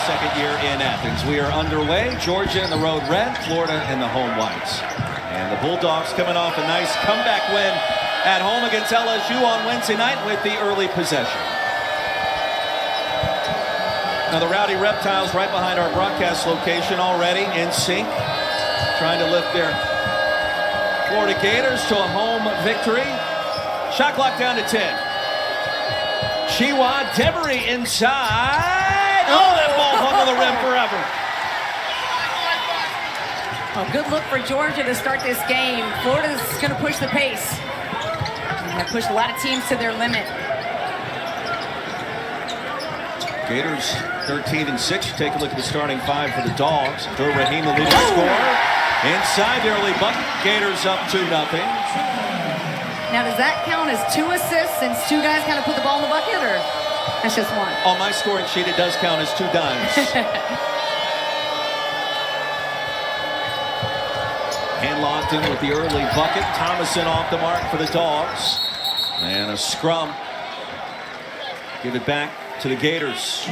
second year in Athens. We are underway. Georgia in the road red, Florida in the home whites. And the Bulldogs coming off a nice comeback win at home against LSU on Wednesday night with the early possession. Now the Rowdy Reptiles right behind our broadcast location already in sync, trying to lift their Florida Gators to a home victory. Shot clock down to 10. Chiwa Demery inside. Oh, that ball hung on the rim forever. Well, good look for Georgia to start this game. Florida's going to push the pace. They've pushed a lot of teams to their limit. Gators 13-6. Take a look at the starting five for the Dogs. Abdur Rahim, the leading scorer. Inside the early bucket. Gators up 2-0. Now, does that count as 2 assists since 2 guys kind of put the ball in the bucket, or that's just 1? On my scoring sheet, it does count as 2 dimes. Hand locked in with the early bucket. Thomason off the mark for the Dogs. And a scrum. Give it back to the Gators.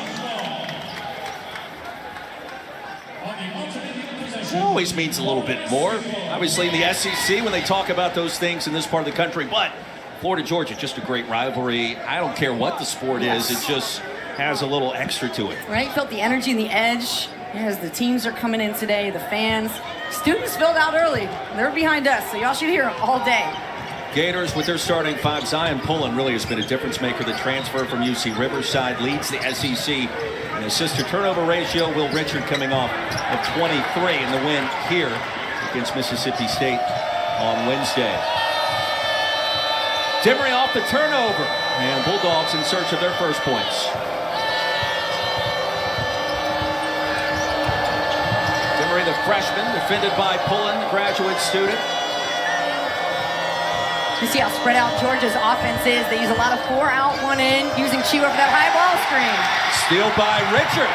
It always means a little bit more. Obviously in the SEC when they talk about those things in this part of the country. But Florida-Georgia, just a great rivalry. I don't care what the sport is. It just has a little extra to it. Right? Felt the energy and the edge as the teams are coming in today. The fans. Students filled out early. They're behind us, so y'all should hear them all day. Gators with their starting five. Zion Pullen really has been a difference maker. The transfer from UC Riverside leads the SEC in assist to turnover ratio. Will Richard coming off of 23 in the win here against Mississippi State on Wednesday. Demery off the turnover, and Bulldogs in search of their first points. Demery, the freshman, defended by Pullen, the graduate student. You see how spread out Georgia's offense is. They use a lot of 4 out, 1 in, using Chiwa for that high ball screen. Steal by Richard.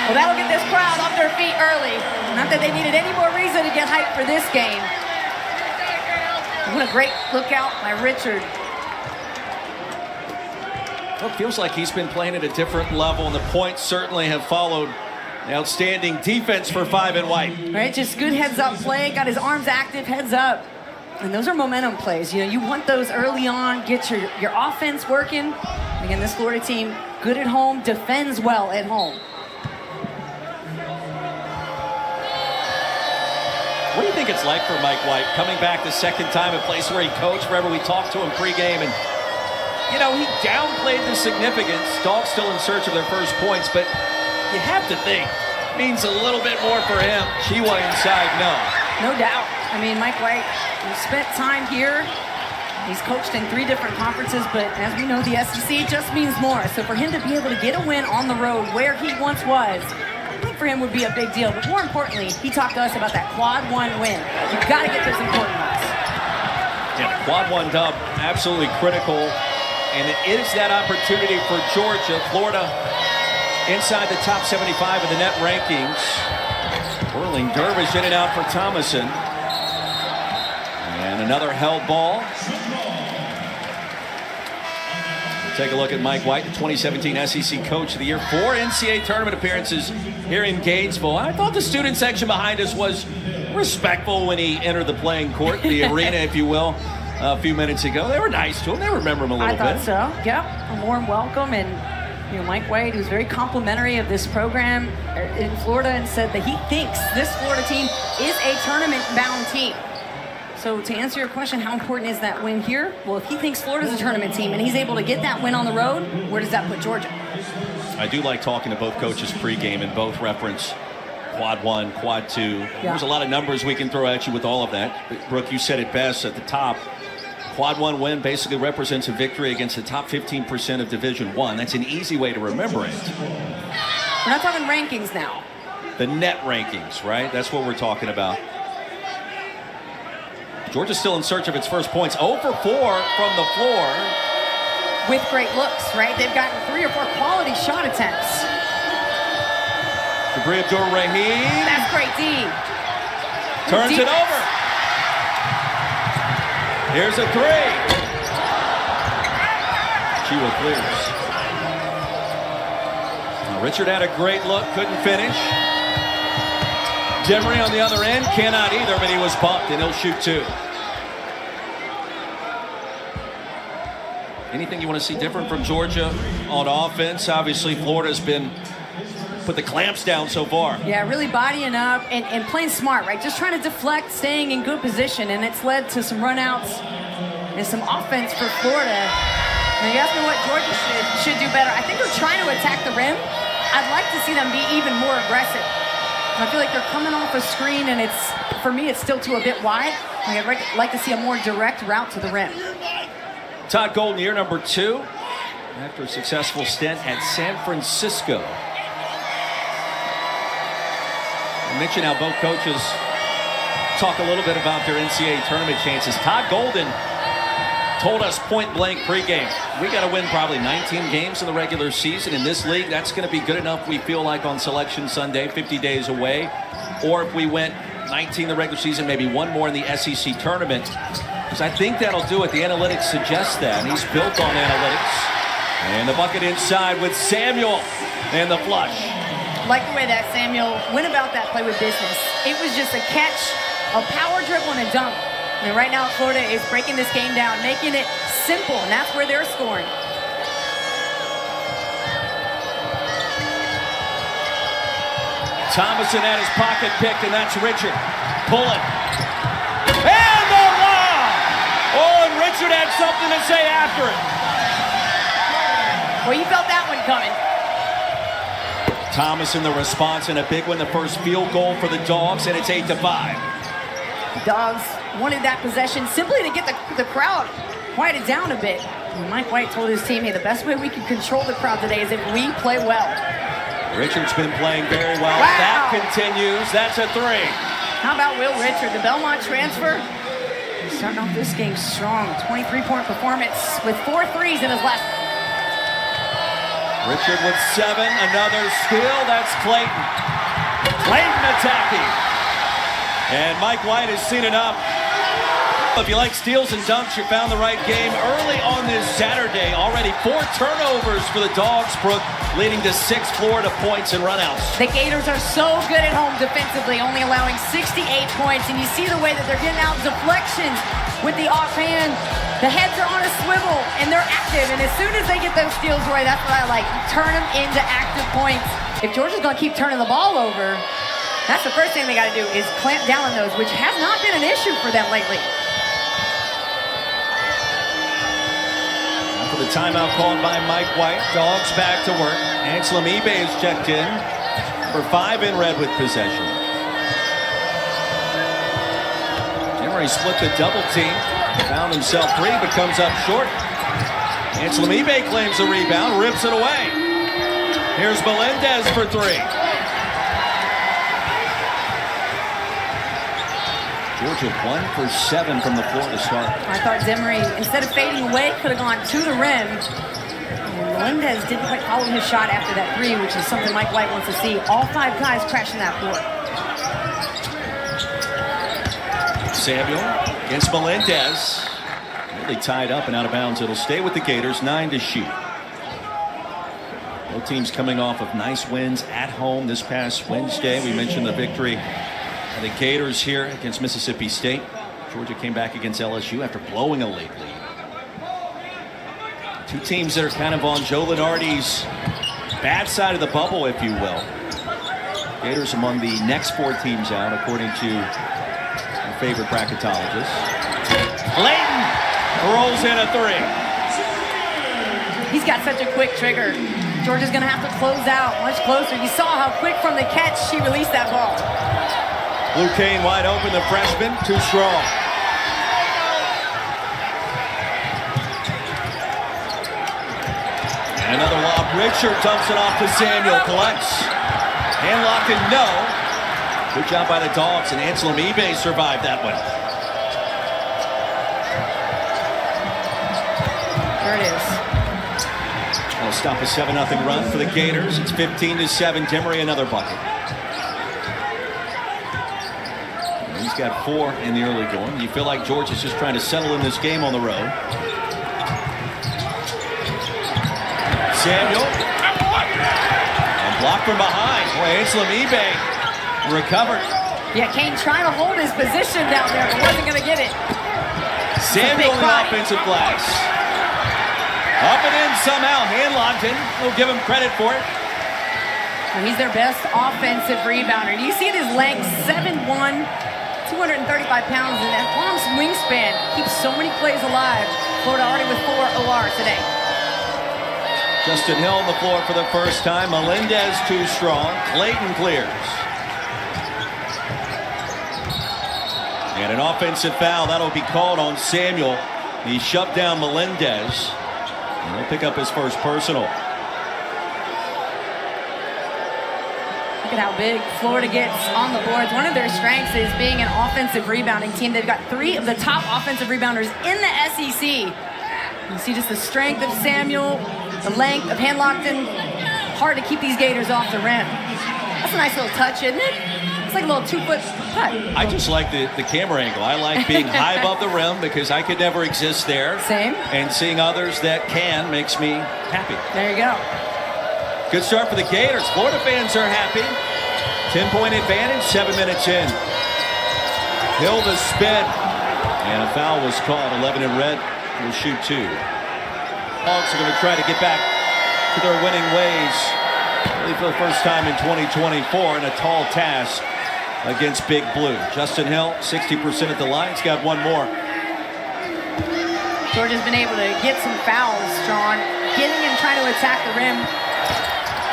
Well, that'll get this crowd off their feet early. Not that they needed any more reason to get hyped for this game. What a great lookout by Richard. Well, it feels like he's been playing at a different level, and the points certainly have followed. Outstanding defense for 5 and white. Right, just good heads-up play. Got his arms active, heads up. And those are momentum plays. You know, you want those early on, get your offense working. Again, this Florida team, good at home, defends well at home. What do you think it's like for Mike White coming back the second time, a place where he coached, wherever we talked to him pregame, and you know, he downplayed the significance. Dogs still in search of their first points, but you have to think it means a little bit more for him. Chiwa inside, no. No doubt. I mean, Mike White, he spent time here. He's coached in 3 different conferences, but as we know, the SEC just means more. So for him to be able to get a win on the road where he once was, I think for him would be a big deal. But more importantly, he talked to us about that quad 1 win. You've got to get those important ones. Yeah, quad 1 dub, absolutely critical. And it is that opportunity for Georgia. Florida inside the top 75 of the net rankings. Whirling dervish in and out for Thomason. And another held ball. Take a look at Mike White, the 2017 SEC Coach of the Year. 4 NCAA tournament appearances here in Gainesville. I thought the student section behind us was respectful when he entered the playing court, the arena, if you will, a few minutes ago. They were nice to him. They remember him a little bit. I thought so. Yep, a warm welcome. And you know, Mike White, who's very complimentary of this program in Florida, and said that he thinks this Florida team is a tournament-bound team. So to answer your question, how important is that win here? Well, if he thinks Florida's a tournament team and he's able to get that win on the road, where does that put Georgia? I do like talking to both coaches pregame, and both reference quad 1, quad 2. Yeah. There's a lot of numbers we can throw at you with all of that. But Brooke, you said it best at the top. Quad 1 win basically represents a victory against the top 15% of Division I. That's an easy way to remember it. We're not talking rankings now. The net rankings, right? That's what we're talking about. Georgia's still in search of its first points. 0 for 4 from the floor. With great looks, right? They've gotten 3 or 4 quality shot attempts. Debris Abdur Rahim. That's great D. Turns it over. Here's a 3. Chiwa clears. Richard had a great look, couldn't finish. Demery on the other end, cannot either, but he was bumped, and he'll shoot 2. Anything you want to see different from Georgia on offense? Obviously, Florida's been put the clamps down so far. Yeah, really bodying up and playing smart, right? Just trying to deflect, staying in good position, and it's led to some runouts and some offense for Florida. Now, you ask me what Georgia should do better. I think they're trying to attack the rim. I'd like to see them be even more aggressive. I feel like they're coming off a screen, and for me, it's still too a bit wide. I'd like to see a more direct route to the rim. Todd Golden, year number 2, after a successful stint at San Francisco. I mentioned how both coaches talk a little bit about their NCAA tournament chances. Todd Golden told us point blank pregame, we got to win probably 19 games in the regular season. In this league, that's going to be good enough, we feel like, on Selection Sunday, 50 days away. Or if we went 19 in the regular season, maybe one more in the SEC tournament. Because I think that'll do it. The analytics suggest that. He's built on analytics. And the bucket inside with Samuel and the flush. I like the way that Samuel went about that play with business. It was just a catch, a power dribble, and a dunk. And right now, Florida is breaking this game down, making it simple, and that's where they're scoring. Thomason had his pocket picked, and that's Richard. Pulling. And the lob! Oh, and Richard had something to say after it. Well, you felt that one coming. Thomason, the response, and a big one, the first field goal for the Dogs, and it's 8-5. The Dogs wanted that possession simply to get the crowd quieted down a bit. And Mike White told his team, hey, the best way we can control the crowd today is if we play well. Richard's been playing very well. Wow. That continues. That's a 3. How about Will Richard, the Belmont transfer? He's starting off this game strong. 23-point performance with 4 threes in his last. Richard with 7. Another steal. That's Clayton. Clayton attacking. And Mike White has seen enough. If you like steals and dunks, you found the right game early on this Saturday. Already 4 turnovers for the Dogs, Brooke, leading to 6 Florida points and runouts. The Gators are so good at home defensively, only allowing 68 points. And you see the way that they're getting out deflections with the offhand. The heads are on a swivel, and they're active. And as soon as they get those steals right, that's what I like. Turn them into active points. If Georgia's going to keep turning the ball over, that's the first thing they got to do is clamp down on those, which has not been an issue for them lately. After the timeout called by Mike White, Dogs back to work. Anselm Ebe is checked in for 5 in red with possession. Demery split the double team. Found himself 3, but comes up short. Anselm Ebe claims the rebound, rips it away. Here's Melendez for 3. Georgia 1 for 7 from the Florida start. I thought Demery, instead of fading away, could have gone to the rim. And Melendez didn't quite follow his shot after that 3, which is something Mike White wants to see. All 5 guys crashing that floor. Samuel against Melendez. Really tied up and out of bounds. It'll stay with the Gators, 9 to shoot. Both teams coming off of nice wins at home this past Wednesday. We mentioned the victory of the Gators here against Mississippi State. Georgia came back against LSU after blowing a late lead. 2 teams that are kind of on Joe Lunardi's bad side of the bubble, if you will. Gators among the next 4 teams out, according to our favorite bracketologist. Clayton rolls in a 3. He's got such a quick trigger. Georgia's going to have to close out much closer. You saw how quick from the catch she released that ball. Blue Cane wide open, the freshman, too strong. And another lob. Richard dumps it off to Samuel, collects. Hand locked and no. Good job by the Dogs, and Anselm Ebe survived that one. There it is. That'll stop a 7-0 run for the Gators. It's 15-7. Demery another bucket. He's got 4 in the early going. You feel like Georgia's just trying to settle in this game on the road. Samuel. And Blocked from behind. Boy, Anselm Ebay recovered. Yeah, Kane trying to hold his position down there, but wasn't going to get it. Samuel in the offensive glass. Up and in somehow. Hand-locked. We'll give him credit for it. Well, he's their best offensive rebounder. Do you see his length? 7'1", 235 pounds, and that long wingspan keeps so many plays alive. Florida already with 4 ORs today. Justin Hill on the floor for the first time. Melendez too strong. Clayton clears. And an offensive foul. That'll be called on Samuel. He shoved down Melendez. And he'll pick up his first personal. Look at how big Florida gets on the boards. One of their strengths is being an offensive rebounding team. They've got 3 of the top offensive rebounders in the SEC. You see just the strength of Samuel, the length of Hand-Lockton. Hard to keep these Gators off the rim. That's a nice little touch, isn't it? It's like a little 2-foot putt. I just like the camera angle. I like being high above the rim because I could never exist there. Same. And seeing others that can makes me happy. There you go. Good start for the Gators. Florida fans are happy. 10-point advantage, 7 minutes in. Hill to spin. And a foul was called. 11 in red will shoot 2. Hawks are going to try to get back to their winning ways. Really for the first time in 2024 in a tall task against Big Blue. Justin Hill, 60% at the line. He's got 1 more. Georgia's been able to get some fouls, John. Getting and trying to attack the rim.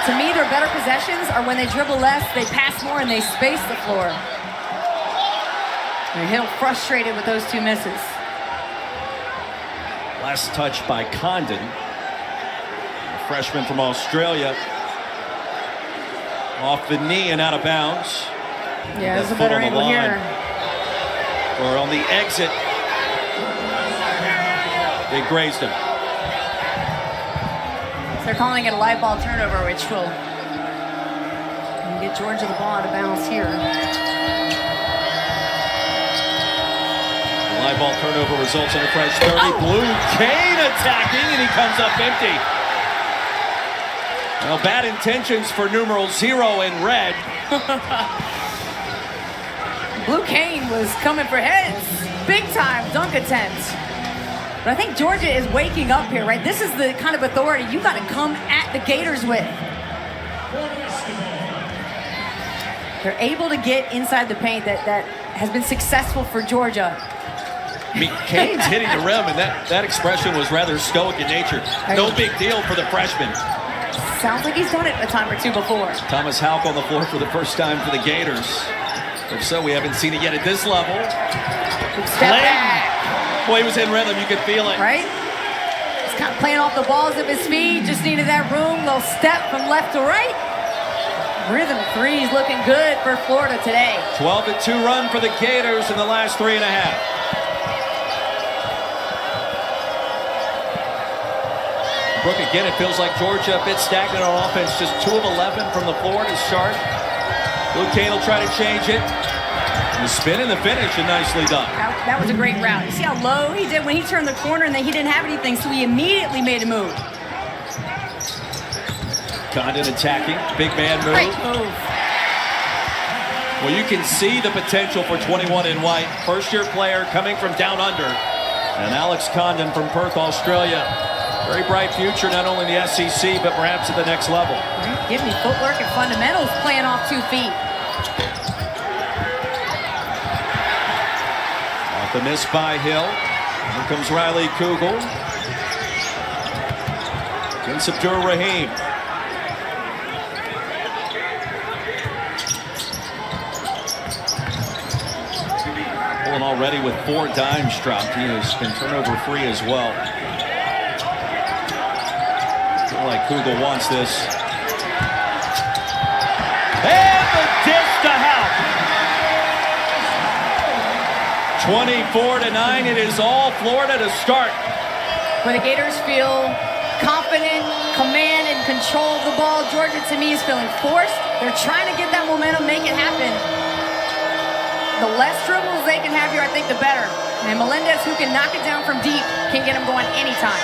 To me, their better possessions are when they dribble less, they pass more, and they space the floor. And Hill frustrated with those 2 misses. Last touch by Condon. A freshman from Australia. Off the knee and out of bounds. Yeah, there's a better angle here. Or on the exit. They grazed him. They're calling it a live ball turnover, which will get Georgia the ball out of bounds here. The live ball turnover results in a fresh 30. Blue Kane attacking, and he comes up empty. Well, bad intentions for numeral 0 in red. Blue Kane was coming for heads. Big time dunk attempt. But I think Georgia is waking up here, right? This is the kind of authority you got to come at the Gators with. They're able to get inside the paint that has been successful for Georgia. I mean, Kane's hitting the rim, and that expression was rather stoic in nature. No big deal for the freshman. Sounds like he's done it a time or 2 before. Thomas Houck on the floor for the first time for the Gators. If so, we haven't seen it yet at this level. Step back. Boy, he was in rhythm. You could feel it. Right? He's kind of playing off the balls of his feet. Just needed that room. Little step from left to right. Rhythm 3's looking good for Florida today. 12-2 run for the Gators in the last 3.5. Brooke, again, it feels like Georgia a bit stagnant on offense. Just 2 of 11 from the floor to start. Blue Kane will try to change it. The spin and the finish, and nicely done. That was a great route. You see how low he did when he turned the corner, and then he didn't have anything, so he immediately made a move. Condon attacking. Big man move. Great move. Well, you can see the potential for 21 in white. First-year player coming from down under. And Alex Condon from Perth, Australia. Very bright future, not only in the SEC, but perhaps at the next level. Give me footwork and fundamentals playing off 2 feet. Off the miss by Hill. Here comes Riley Kugel. Against Abdur Rahim. Pulling already with 4 dimes dropped. He has been turnover free as well. Feel like Kugel wants this. And the dish to Houck. 24-9. It is all Florida to start. When the Gators feel confident, command, and control of the ball, Georgia, to me, is feeling forced. They're trying to get that momentum, make it happen. The less dribbles they can have here, I think, the better. And Melendez, who can knock it down from deep, can get them going anytime.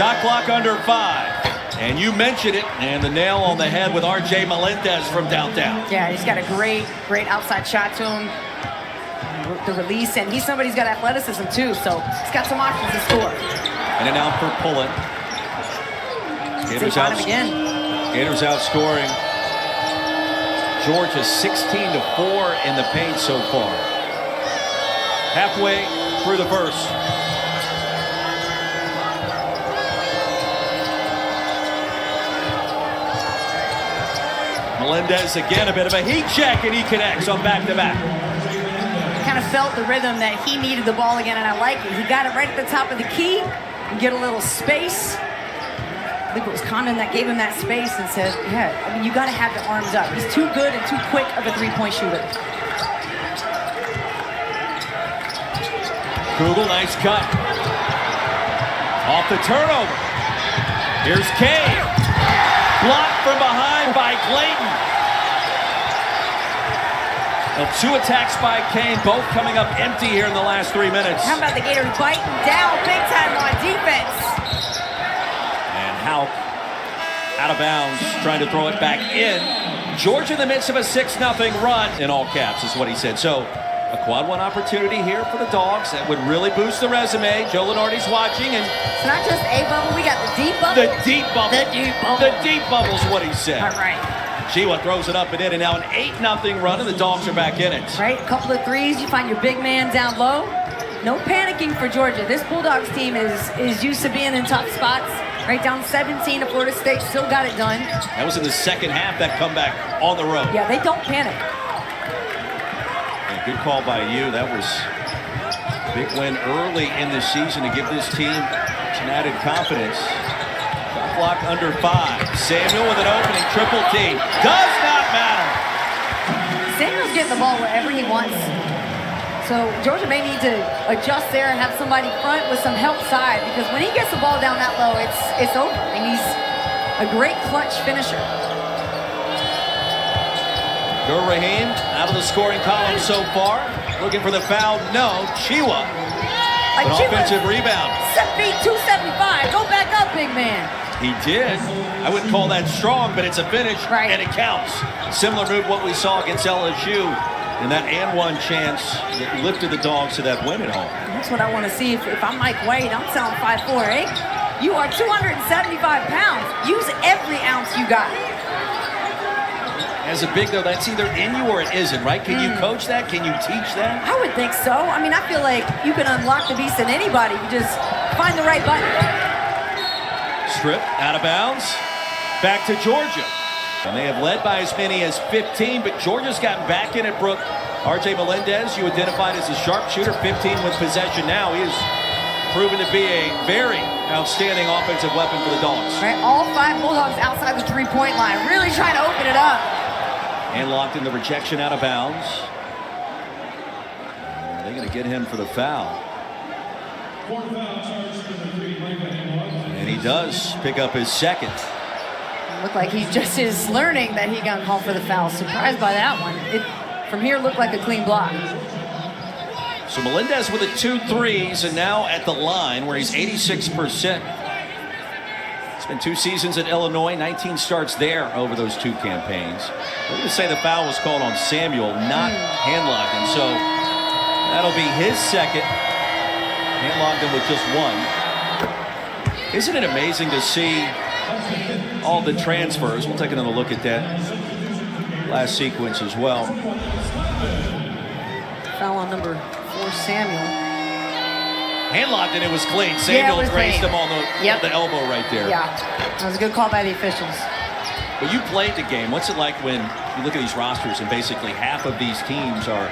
Shot clock under 5. And you mentioned it, and the nail on the head with R.J. Melendez from downtown. Yeah, he's got a great outside shot to him. The release, and he's somebody who's got athleticism too, so he's got some options to score. And an out for Pullen. Gators outscoring Georgia 16-4 in the paint so far. Halfway through the first. Melendez again, a bit of a heat check, and he connects on back-to-back. Kind of felt the rhythm that he needed the ball again, and I like it. He got it right at the top of the key and get a little space. I think it was Condon that gave him that space and said, yeah, I mean, you got to have the arms up. He's too good and too quick of a three-point shooter. Kugel, nice cut. Off the turnover. Here's Cade. Blocked from behind by Clayton. Well, 2 attacks by Kane, both coming up empty here in the last 3 minutes. How about the Gators biting down big time on defense? And Houck out of bounds, trying to throw it back in. Georgia in the midst of a 6-0 run, in all caps is what he said. So a quad 1 opportunity here for the Dogs that would really boost the resume. Joe Lenardi's watching, and it's not just a bubble, we got the deep bubble. The deep bubble. The deep bubble. The deep bubble is what he said. All right. Chiwa throws it up and in, and now an 8-0 run, and the Dogs are back in it. Right, a couple of threes, you find your big man down low. No panicking for Georgia. This Bulldogs team is used to being in tough spots. Right, down 17 to Florida State, still got it done. That was in the second half, that comeback on the road. Yeah, they don't panic. Good call by you. That was a big win early in the season to give this team some added confidence. Shot clock under 5. Samuel with an opening triple team. Does not matter. Samuel's getting the ball wherever he wants. So Georgia may need to adjust there and have somebody front with some help side, because when he gets the ball down that low, it's over. And he's a great clutch finisher. Raheem out of the scoring column so far. Looking for the foul. No. Chiwa. An offensive rebound. 7 feet, 275. Go back up, big man. He did. I wouldn't call that strong, but it's a finish, right, and it counts. Similar move what we saw against LSU, and that and one chance that lifted the Dogs to that win at home. That's what I want to see. If I'm Mike Wade, I'm selling 5'4", eh? You are 275 pounds. Use every ounce you got. As a big, though, that's either in you or it isn't, right? Can you coach that? Can you teach that? I would think so. I mean, I feel like you can unlock the beast in anybody. You just find the right button. Strip, out of bounds. Back to Georgia. And they have led by as many as 15, but Georgia's gotten back in it, Brooke. R.J. Melendez, you identified as a sharpshooter, 15 with possession now. He has proven to be a very outstanding offensive weapon for the Dogs. Right, all 5 Bulldogs outside the three-point line, really trying to open it up. And locked in the rejection, out of bounds. Are they going to get him for the foul? And he does pick up his second. Looked like he just is learning that he got called for the foul. Surprised by that one. It, from here, looked like a clean block. So Melendez with the 2 threes, and now at the line where he's 86%. It's been 2 seasons at Illinois, 19 starts there over those 2 campaigns. We're going to say the foul was called on Samuel, not Handlockton. So that'll be his second. Handlockton with just 1. Isn't it amazing to see all the transfers? We'll take another look at that last sequence as well. Foul on number 4, Samuel. Handlocked, and it was clean. Samuel grazed him on the elbow right there. Yeah, that was a good call by the officials. But you played the game. What's it like when you look at these rosters and basically half of these teams are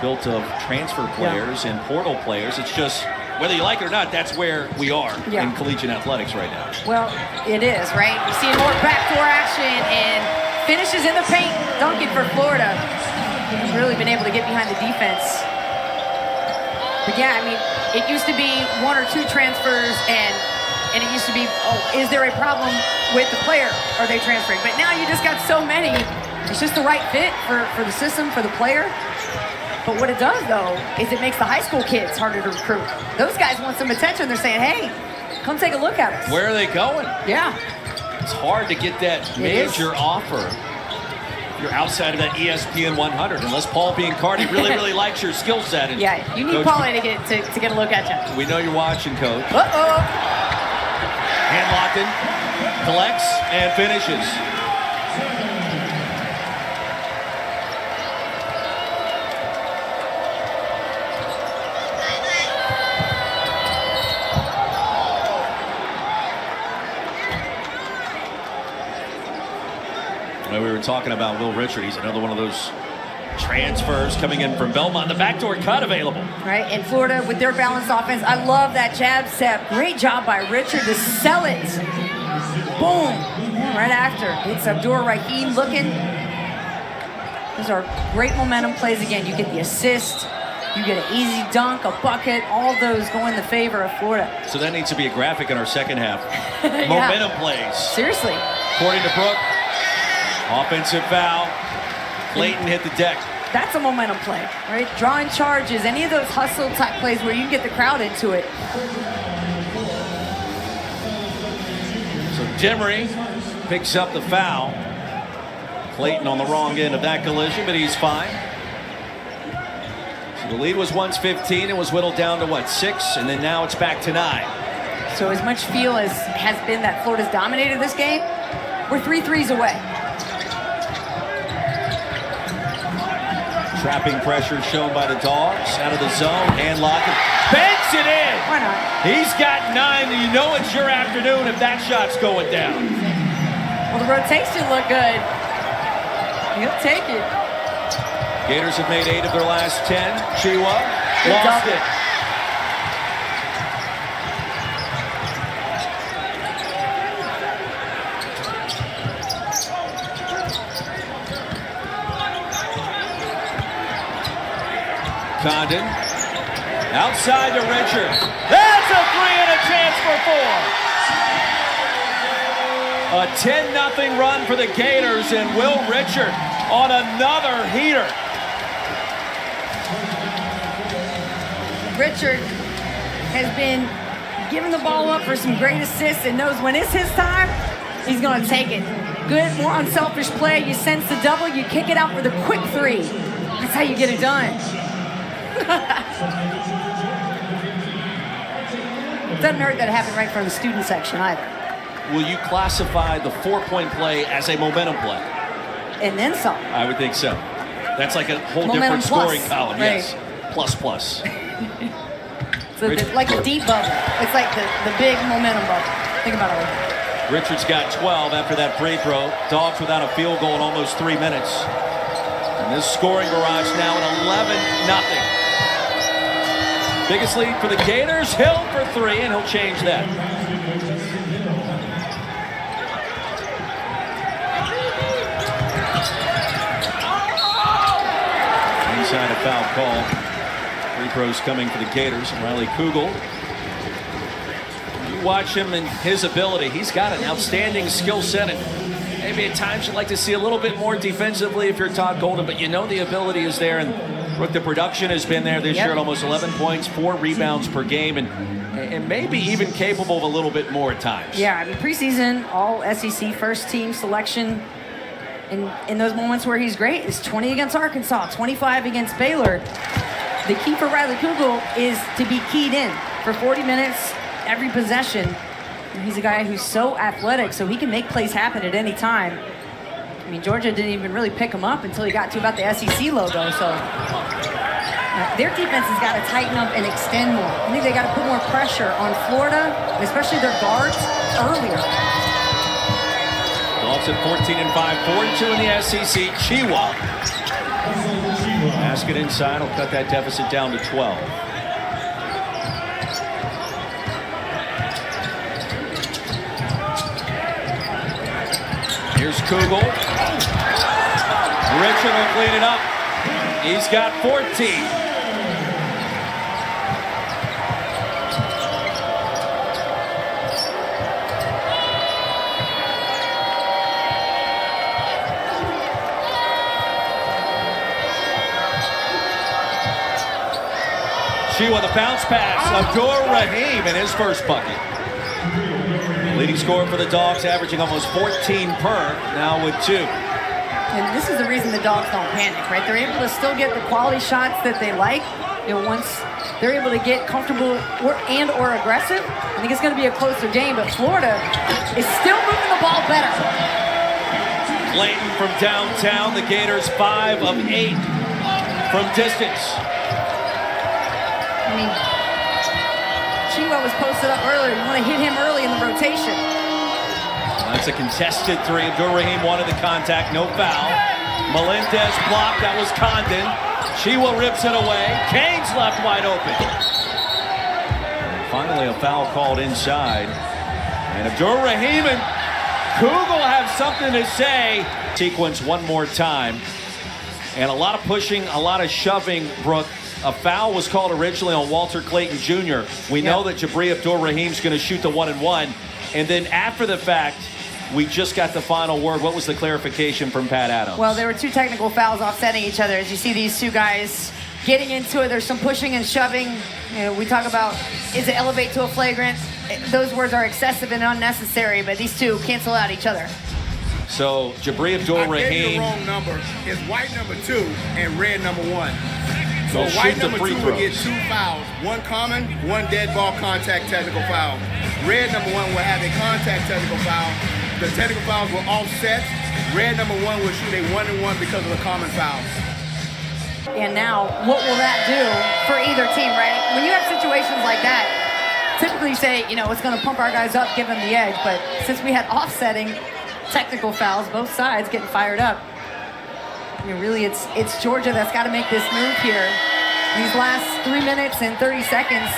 built of transfer players and portal players? It's just, whether you like it or not, that's where we are in collegiate athletics right now. Well, it is, right? You're seeing more backdoor action and finishes in the paint. Duncan for Florida. He's really been able to get behind the defense. But yeah, I mean, it used to be 1 or 2 transfers, and it used to be, oh, is there a problem with the player? Are they transferring? But now you just got so many. It's just the right fit for the system, for the player. But what it does, though, is it makes the high school kids harder to recruit. Those guys want some attention. They're saying, hey, come take a look at us. Where are they going? Yeah. It's hard to get that major offer. You're outside of that ESPN 100, unless Paul Biancardi really likes your skill set. And yeah, you need Paulie to get a look at you. We know you're watching, Coach. Uh-oh. Hand locked in, collects, and finishes. We were talking about Will Richard. He's another one of those transfers coming in from Belmont. The backdoor cut available. Right, and Florida with their balanced offense. I love that jab step. Great job by Richard to sell it. Boom. Right after. It's Abdur Rahim looking. Those are great momentum plays again. You get the assist. You get an easy dunk, a bucket. All those go in the favor of Florida. So that needs to be a graphic in our second half. Yeah. Momentum plays. Seriously. According to Brooke. Offensive foul. Clayton hit the deck. That's a momentum play, right? Drawing charges, any of those hustle type plays where you can get the crowd into it. So Demery picks up the foul. Clayton on the wrong end of that collision, but he's fine. So the lead was once 15. It was whittled down to what, 6? And then now it's back to 9. So as much feel as has been that Florida's dominated this game, we're 3 threes away. Trapping pressure shown by the Dogs. Out of the zone, hand lock, banks it in. Why not? He's got 9. You know it's your afternoon if that shot's going down. Well, the rotation looked good. He'll take it. Gators have made 8 of their last 10. Chiwa lost it. Condon, outside to Richard. That's a 3 and a chance for 4. A 10-0 run for the Gators, and Will Richard on another heater. Richard has been giving the ball up for some great assists and knows when it's his time, he's going to take it. Good, more unselfish play. You sense the double, you kick it out for the quick 3. That's how you get it done. Doesn't hurt that it happened right from the student section either. Will you classify the 4-point play as a momentum play? And then some. I would think so. That's like a whole Momentum different scoring plus, column. right. Yes. Plus. So like a deep bubble. It's like the big momentum bubble. Think about it like that. Richards got 12 after that free throw. Dogs without a field goal in almost 3 minutes. And this scoring barrage now at 11-0. Biggest lead for the Gators. Hill for 3, and he'll change that. Inside a foul call. Free throws coming for the Gators. And Riley Kugel. You watch him and his ability. He's got an outstanding skill set. And maybe at times you'd like to see a little bit more defensively if you're Todd Golden, but you know the ability is there. And Brooke, the production has been there this year at almost 11 points, 4 rebounds per game, and maybe even capable of a little bit more at times. Yeah, I mean, preseason, all SEC first team selection. In those moments where he's great, is 20 against Arkansas, 25 against Baylor. The key for Riley Kugel is to be keyed in for 40 minutes, every possession. And he's a guy who's so athletic, so he can make plays happen at any time. I mean, Georgia didn't even really pick him up until he got to about the SEC logo, so their defense has got to tighten up and extend more. I think they got to put more pressure on Florida, especially their guards, earlier. Dogs at 14-5, 4-2 in the SEC. Chiwa. Basket inside will cut that deficit down to 12. Here's Kugel. Richard will clean it up. He's got 14. Chiwa, the bounce pass. Abdur Rahim in his first bucket. Leading scorer for the Dogs, averaging almost 14 per, now with 2. And this is the reason the Dogs don't panic, right? They're able to still get the quality shots that they like. You know, once they're able to get comfortable or aggressive, I think it's going to be a closer game, but Florida is still moving the ball better. Clayton from downtown, the Gators 5 of 8 from distance. I mean, Chiwa was posted up earlier. You want to hit him early in the rotation. That's a contested 3. Abdur-Rahim wanted the contact, no foul. Melendez blocked, that was Condon. Chiwa rips it away. Kane's left wide open. And finally a foul called inside. And Abdur-Rahim and Kugel have something to say. Sequence one more time. And a lot of pushing, a lot of shoving, Brooke. A foul was called originally on Walter Clayton Jr. We know that Jabri Abdur-Rahim's going to shoot the 1-and-1. And then after the fact, we just got the final word. What was the clarification from Pat Adams? Well, there were 2 technical fouls offsetting each other. As you see these 2 guys getting into it, there's some pushing and shoving. You know, we talk about, is it elevate to a flagrant? Those words are excessive and unnecessary, but these 2 cancel out each other. So, Jabri Abdur-Rahim. I gave you the wrong number. It's white number 2 and red number 1. So white number 2 will get 2 fouls. 1 common, 1 dead ball contact technical foul. Red number 1 will have a contact technical foul. The technical fouls will offset. Red number 1 will shoot a 1-and-1 because of the common foul. And now, what will that do for either team, right? When you have situations like that, typically you say, you know, it's going to pump our guys up, give them the edge. But since we had offsetting technical fouls, both sides getting fired up, you know, really it's Georgia that's got to make this move here. These last 3 minutes and 30 seconds,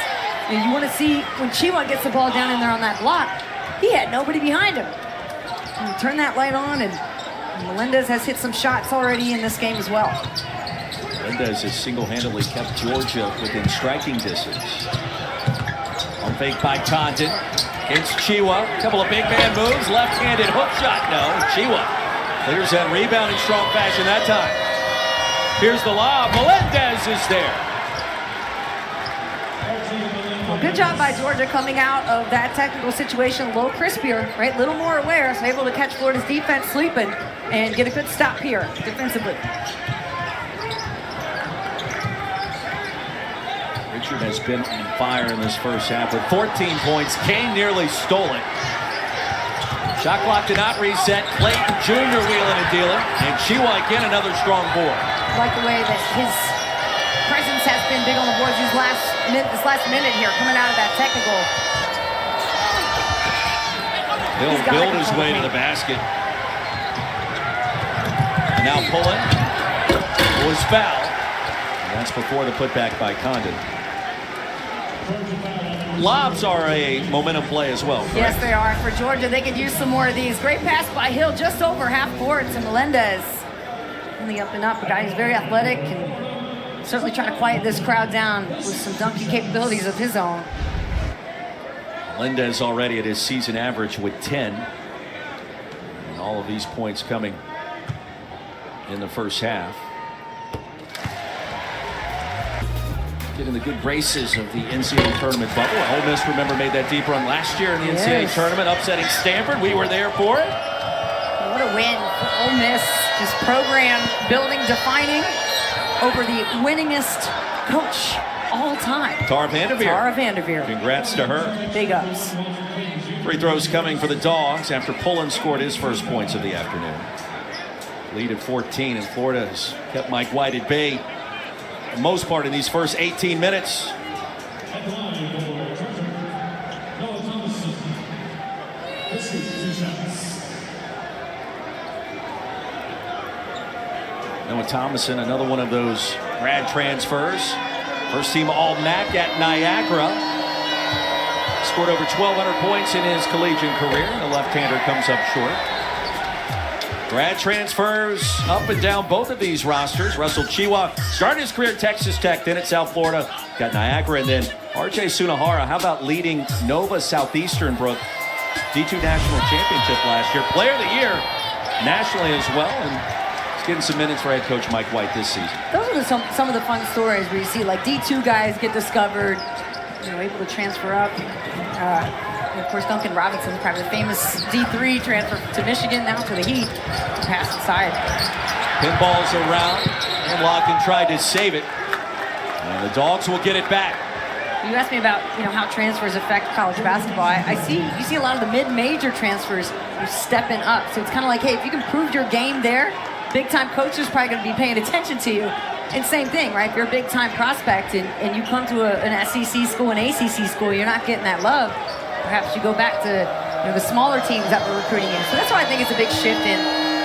you want to see when Chiwa gets the ball down in there on that block, he had nobody behind him. And turn that light on, and Melendez has hit some shots already in this game as well. Melendez has single-handedly kept Georgia within striking distance. On fake by Condon against Chiwa. A couple of big man moves, left-handed hook shot, no. Chiwa clears that rebound in strong fashion that time. Here's the lob, Melendez is there. Well, good job by Georgia coming out of that technical situation a little crispier, right? A little more aware, so able to catch Florida's defense sleeping and get a good stop here defensively. Richard has been on fire in this first half with 14 points. Kane nearly stole it. Shot clock did not reset. Clayton Jr. wheeling and dealing. And Chiwa again, another strong board. I like the way that his presence has been big on the boards this last minute here, coming out of that technical. He'll build his way to the basket. And now pulling was fouled. And that's before the putback by Condon. Lobs are a momentum play as well, correct? Yes, they are. For Georgia, they could use some more of these. Great pass by Hill, just over half court to Melendez. Really up and up. A guy who's very athletic and certainly trying to quiet this crowd down with some dunking capabilities of his own. Melendez already at his season average with 10. And all of these points coming in the first half. Getting the good graces of the NCAA tournament bubble. Ole Miss, remember, made that deep run last year in the NCAA tournament, upsetting Stanford. We were there for it. What a win for Ole Miss. Just program building, defining over the winningest coach all time. Tara Vanderveer. Tara Vanderveer. Congrats to her. Big ups. Free throws coming for the Dogs after Pullen scored his first points of the afternoon. Lead at 14, and Florida has kept Mike White at bay for the most part in these first 18 minutes. Noah Thomason, another one of those grad transfers. First team All-MAC at Niagara. Scored over 1,200 points in his collegiate career. The left-hander comes up short. Grad transfers up and down both of these rosters. Russell Chiwa started his career at Texas Tech, then at South Florida. Got Niagara, and then RJ Sunahara. How about leading Nova Southeastern, Brooke? D2 National Championship last year. Player of the Year nationally as well. And he's getting some minutes for head coach Mike White this season. Those are some of the fun stories where you see like D2 guys get discovered, able to transfer up. And of course, Duncan Robinson, probably the famous D3 transfer to Michigan, now to the Heat. Pass inside. Pinballs around, and Locken tried to save it. And the Dogs will get it back. You asked me about how transfers affect college basketball. You see a lot of the mid-major transfers are stepping up. So it's kind of like, hey, if you can prove your game there, big-time coaches probably going to be paying attention to you. And same thing, right? If you're a big-time prospect and you come to an SEC school, an ACC school, you're not getting that love. Perhaps you go back to the smaller teams that we're recruiting in. So that's why I think it's a big shift in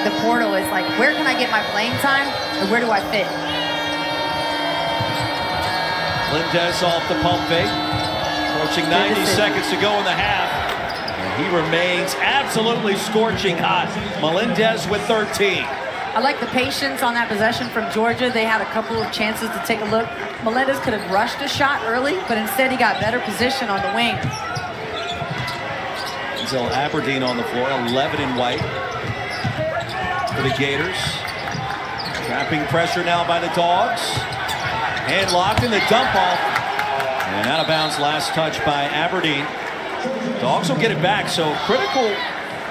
the portal. Is like, where can I get my playing time, and where do I fit? Melendez off the pump fake. Approaching 90 seconds to go in the half. And he remains absolutely scorching hot. Melendez with 13. I like the patience on that possession from Georgia. They had a couple of chances to take a look. Melendez could have rushed a shot early, but instead he got better position on the wing. Denzel Aberdeen on the floor, 11 in white for the Gators. Trapping pressure now by the Dogs. And locked in the dump off. And out of bounds, last touch by Aberdeen. Dogs will get it back, so critical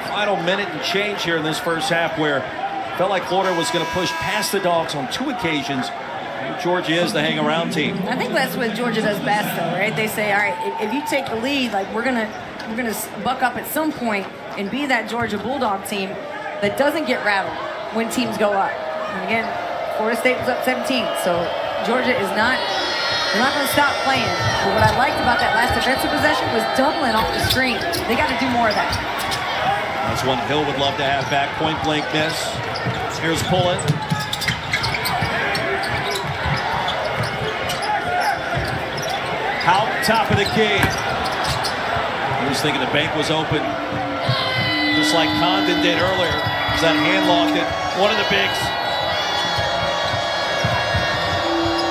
final minute and change here in this first half where it felt like Florida was going to push past the Dogs on 2 occasions. Georgia is the hang-around team. I think that's what Georgia does best, though, right? They say, all right, if you take the lead, like we're gonna buck up at some point and be that Georgia Bulldog team that doesn't get rattled when teams go up. And again, Florida State was up 17, so Georgia is not. They're not going to stop playing. But what I liked about that last defensive possession was doubling off the screen. They got to do more of that. That's one Hill would love to have back. Point blank miss. Here's Pullen. Out top of the key. He was thinking the bank was open, just like Condon did earlier. As that hand locked it. One of the bigs.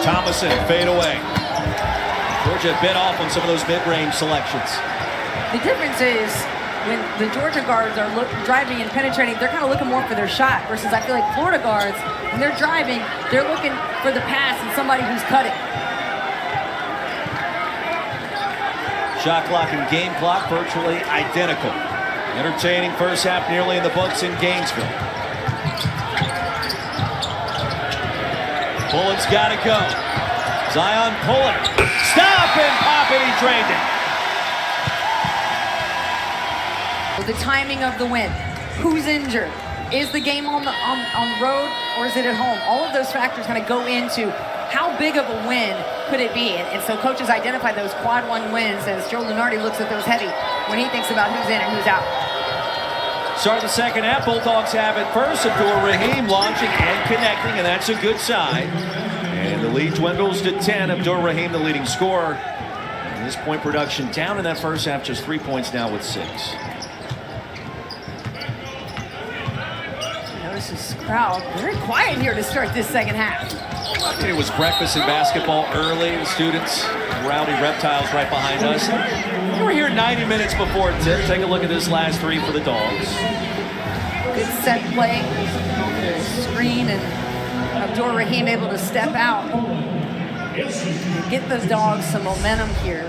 Thomason, fade away. Georgia bit off on some of those mid-range selections. The difference is when the Georgia guards are driving and penetrating, they're kind of looking more for their shot versus I feel like Florida guards, when they're driving, they're looking for the pass and somebody who's cutting. Shot clock and game clock virtually identical. Entertaining first half nearly in the books in Gainesville. Pullen's got to go. Zion Pullen. Stop and pop it. He drained it. The timing of the win. Who's injured? Is the game on the road or is it at home? All of those factors kind of go into how big of a win could it be? And so coaches identify those quad one wins as Joe Lunardi looks at those heavy when he thinks about who's in and who's out. Start the second half. Bulldogs have it first. Abdur Rahim launching and connecting, and that's a good sign. And the lead dwindles to 10. Abdur Rahim, the leading scorer. And his point production down in that first half, just 3 points now with 6. Notice this crowd very quiet here to start this second half. It was breakfast and basketball early. The students, rowdy reptiles right behind us. We're here 90 minutes before tip. Take a look at this last 3 for the Dogs. Good set play. The screen and Abdur Rahim able to step out and get those Dogs some momentum here.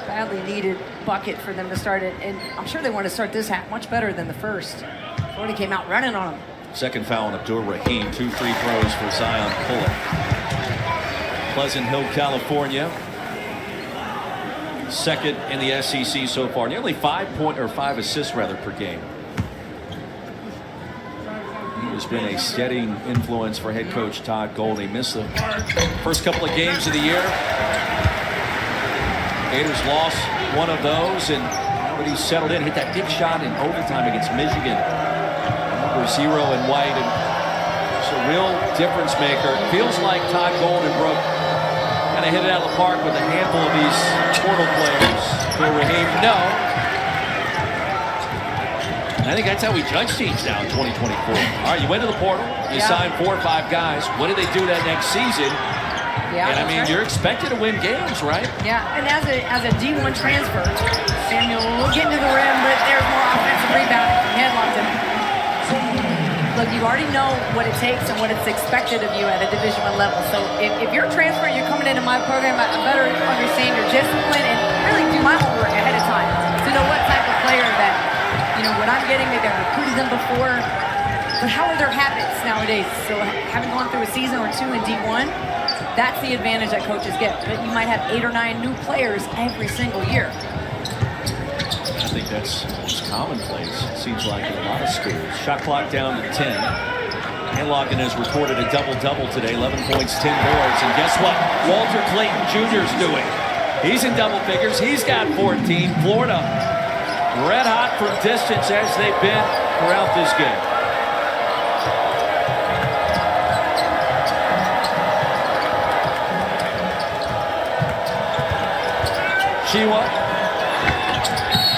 Badly needed bucket for them to start it. And I'm sure they want to start this half much better than the first. Florida came out running on them. Second foul on Abdur Rahim. 2 free throws for Zion Pullen. Pleasant Hill, California. Second in the SEC so far. Nearly 5 assists per game. He has been a steady influence for head coach Todd Gold. He missed the first couple of games of the year. Gators lost one of those, and now that he's settled in, hit that big shot in overtime against Michigan. Number 0 in white, and it's a real difference maker. It feels like Todd Goldenbrook kind of hit it out of the park with a handful of these portal players. For Rahim, no. And I think that's how we judge teams now in 2024. All right, you went to the portal, you signed 4 or 5 guys. What do they do that next season? Yeah, and I mean, you're expected to win games, right? Yeah, and as a D1 transfer, Samuel will get into the rim, but there's more offensive rebounding from Headlongton. Look, you already know what it takes and what it's expected of you at a Division I level. So if you're transferring, you're coming into my program, I better understand your discipline and really do my homework ahead of time to intimidating. Maybe I've recruited them before. But how are their habits nowadays? So having gone through a season or two in D1, that's the advantage that coaches get. But you might have 8 or 9 new players every single year. I think that's commonplace. It seems like in a lot of schools. Shot clock down to 10. Hanlocken has recorded a double-double today, 11 points, 10 boards. And guess what? Walter Clayton Jr. is doing. He's in double figures. He's got 14. Florida red hot from distance as they've been throughout this game. Chiwa,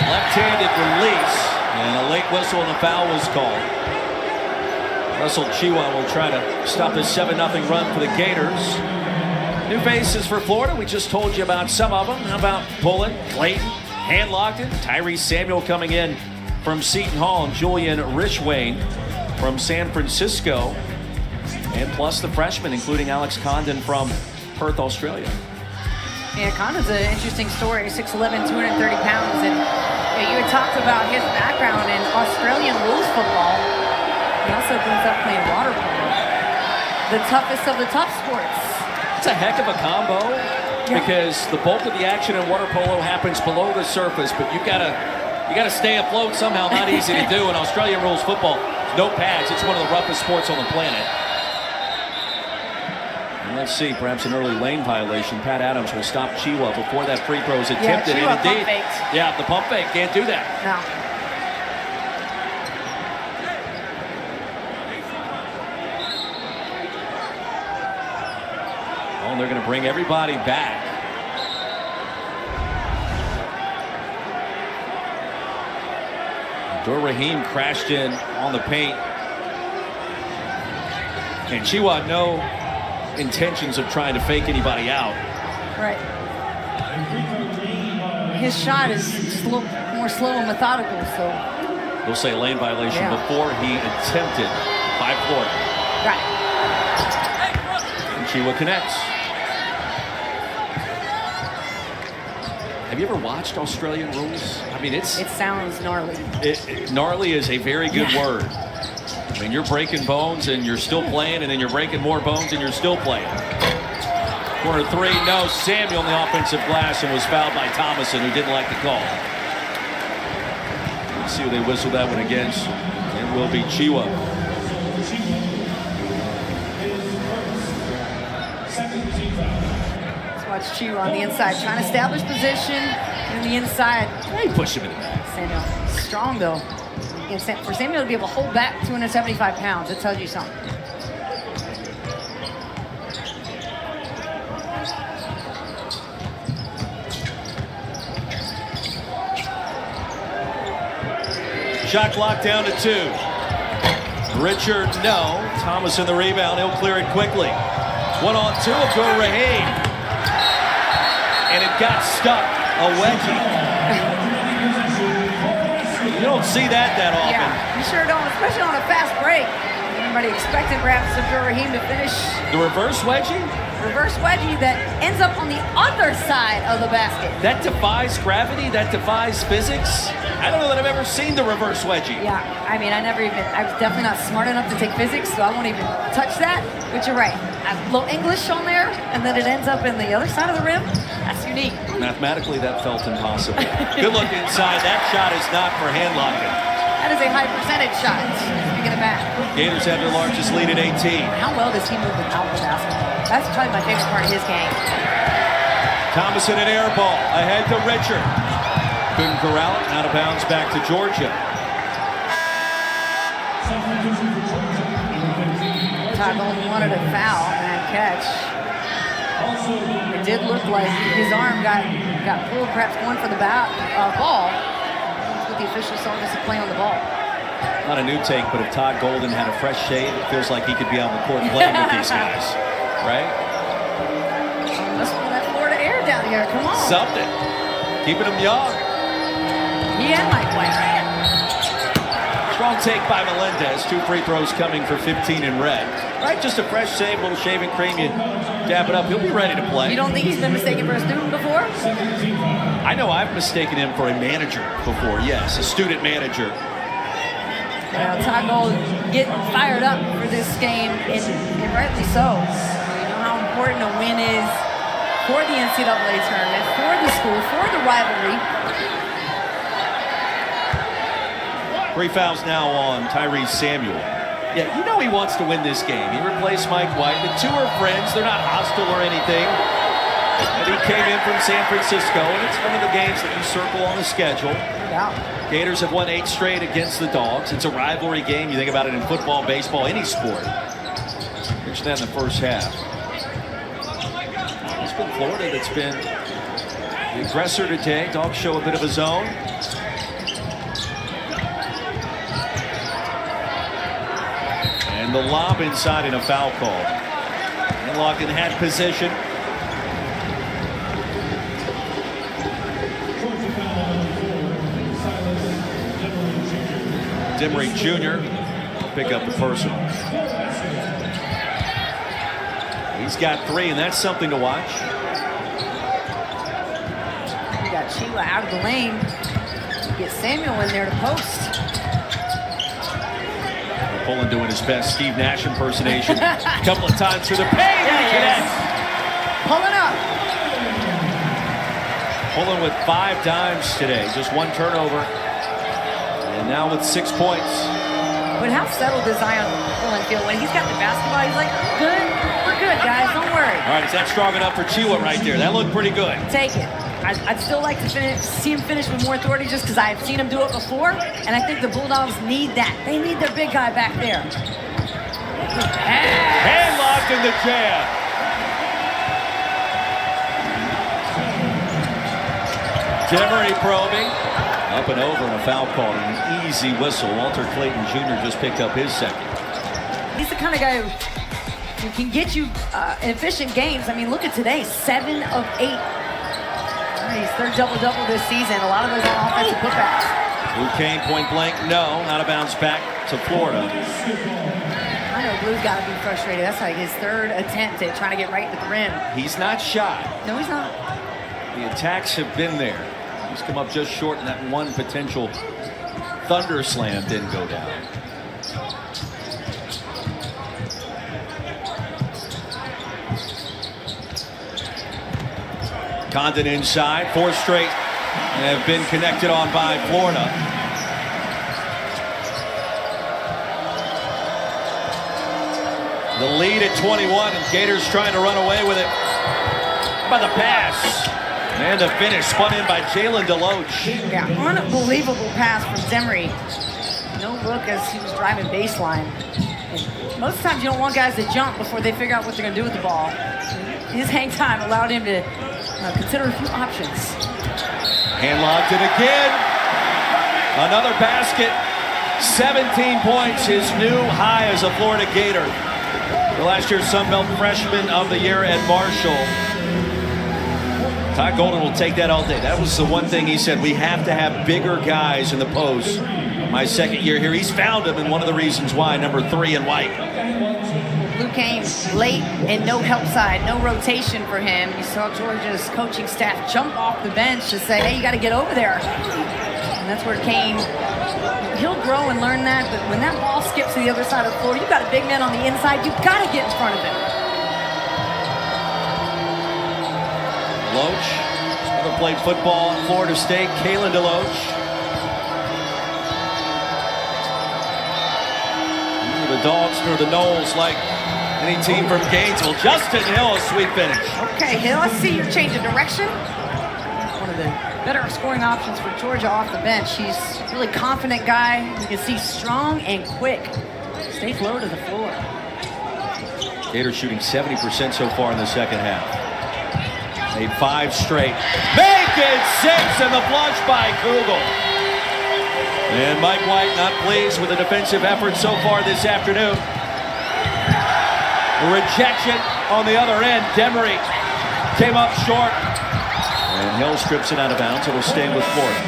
left-handed release, and a late whistle and a foul was called. Russell Chiwa will try to stop this 7-0 run for the Gators. New faces for Florida. We just told you about some of them. How about Pullen, Clayton, Hanlocken, Tyrese Samuel coming in from Seton Hall, and Julian Richwain from San Francisco. And plus the freshmen, including Alex Condon from Perth, Australia. Yeah, Condon's an interesting story. 6'11", 230 pounds. And you had talked about his background in Australian rules football. He also ends up playing water polo. The toughest of the tough sports. It's a heck of a combo because the bulk of the action in water polo happens below the surface, but you gotta stay afloat somehow. Not easy to do in Australian rules football. No pads. It's one of the roughest sports on the planet. And let's see, perhaps an early lane violation. Pat Adams will stop Chiwa before that free throw is attempted. Chiwa and indeed, pump faked. yeah, the pump fake can't do that. No. They're going to bring everybody back. Dur Rahim crashed in on the paint. And Chiwa, no intentions of trying to fake anybody out. Right. His shot is slow, more slow and methodical, so. We'll say lane violation before he attempted by Florida. Right. And Chiwa connects. Have you ever watched Australian rules? I mean, it sounds gnarly. Gnarly is a very good word. I mean, you're breaking bones and you're still playing, and then you're breaking more bones and you're still playing. Corner three, no. Samuel on the offensive glass and was fouled by Thomason, who didn't like the call. Let's see who they whistle that one against. It will be Chiwa. Watch Chiwa on the inside, trying to establish position in the inside. He pushed him in the back. Samuel, strong though. For Samuel to be able to hold back 275 pounds, it tells you something. Shot clock down to 2. Richard, no. Thomas in the rebound. He'll clear it quickly. 1-on-2 to Rahim. And it got stuck. A wedgie. You don't see that often. Yeah, you sure don't, especially on a fast break. Everybody expected perhaps Dur Rahim to finish. The reverse wedgie? Reverse wedgie that ends up on the other side of the basket. That defies gravity. That defies physics. I don't know that I've ever seen the reverse wedgie. Yeah, I mean, I was definitely not smart enough to take physics, so I won't even touch that. But you're right. A little English on there, and then it ends up in the other side of the rim. That's unique. Mathematically, that felt impossible. Good look inside. That shot is not for Hanlocken. That is a high percentage shot. Speaking of that. Gators have their largest lead at 18. How well does he move without the basketball? That's probably my favorite part of his game. Thomason an air ball. Ahead to Richard. Couldn't corral it. Out of bounds back to Georgia. Todd Golden wanted a foul on that catch. It did look like his arm got pulled, perhaps going for the ball. That's what the officials saw, just a play on the ball. Not a new take, but if Todd Golden had a fresh shave, it feels like he could be on the court playing with these guys, right? Let's pull that Florida air down here. Come on. Something. Keeping them young. He and Mike White. Strong take by Melendez. 2 free throws coming for 15 in red. Right, just a fresh shave, little shaving cream. You dab it up. He'll be ready to play. You don't think he's been mistaken for a student before? I know I've mistaken him for a manager before. Yes, a student manager. Todd Gold getting fired up for this game, and rightly so. You know how important a win is for the NCAA tournament, for the school, for the rivalry. 3 fouls now on Tyrese Samuel. Yeah, you know he wants to win this game. He replaced Mike White. The two are friends. They're not hostile or anything. And he came in from San Francisco, and it's one of the games that you circle on the schedule. Yeah. Gators have won 8 straight against the Dogs. It's a rivalry game. You think about it in football, baseball, any sport. Pitch that in the first half. It's been Florida that's been the aggressor today. Dogs show a bit of a zone. And the lob inside in a foul call. And Logan had position. Demery Jr. pick up the personal. He's got 3, and that's something to watch. You got Sheila out of the lane. Get Samuel in there to post. Pullen doing his best Steve Nash impersonation. A couple of times through the paint. Yeah, Pullen up. Pullen with 5 dimes today. Just 1 turnover. And now with 6 points. But how settled does Zion Pullen feel when he's got the basketball? He's like, good, we're good, guys, don't worry. All right, is that strong enough for Chiwa right there? That looked pretty good. Take it. I'd still like to see him finish with more authority just because I've seen him do it before, and I think the Bulldogs need that. They need their big guy back there. Hand locked in the jam. Demery probing. Up and over and a foul call and an easy whistle. Walter Clayton Jr. just picked up his second. He's the kind of guy who can get you efficient games. I mean, look at today, 7 of 8. His third double-double this season. A lot of those are offensive putbacks. Blue Kane point blank, no. Out of bounds back to Florida. I know Blue's got to be frustrated. That's like his 3rd attempt at trying to get right at the rim. He's not shy. No, he's not. The attacks have been there. He's come up just short, and that one potential thunder slam didn't go down. Condon inside, 4 straight have been connected on by Florida. The lead at 21, and Gators trying to run away with it. How about the pass? And the finish spun in by Jalen DeLoach. Yeah, unbelievable pass from Demery. No look as he was driving baseline. And most of the times you don't want guys to jump before they figure out what they're going to do with the ball. His hang time allowed him to consider a few options. Hand locked it again. Another basket. 17 points, his new high as a Florida Gator. The last year's Sun Belt Freshman of the Year at Marshall. Todd Golden will take that all day. That was the one thing he said. We have to have bigger guys in the post. My second year here, he's found them, and one of the reasons why, number 3 in white. Blue Kane late and no help side, no rotation for him. You saw Georgia's coaching staff jump off the bench to say, hey, you got to get over there. And that's where Kane, he'll grow and learn that, but when that ball skips to the other side of the floor, you've got a big man on the inside, you've got to get in front of him. DeLoach, never played football at Florida State. Kalen DeLoach. Neither the Dogs nor the Noles like any team from Gainesville. Justin Hill, a sweet finish. Okay, Hill, I see your change of direction. One of the better scoring options for Georgia off the bench. He's a really confident guy. You can see strong and quick. Stays low to the floor. Gators shooting 70% so far in the second half. Made 5 straight. Make it 6 and the flush by Kugel. And Mike White not pleased with the defensive effort so far this afternoon. Rejection on the other end. Demery came up short. And Hill strips it out of bounds. It'll stay with Florida.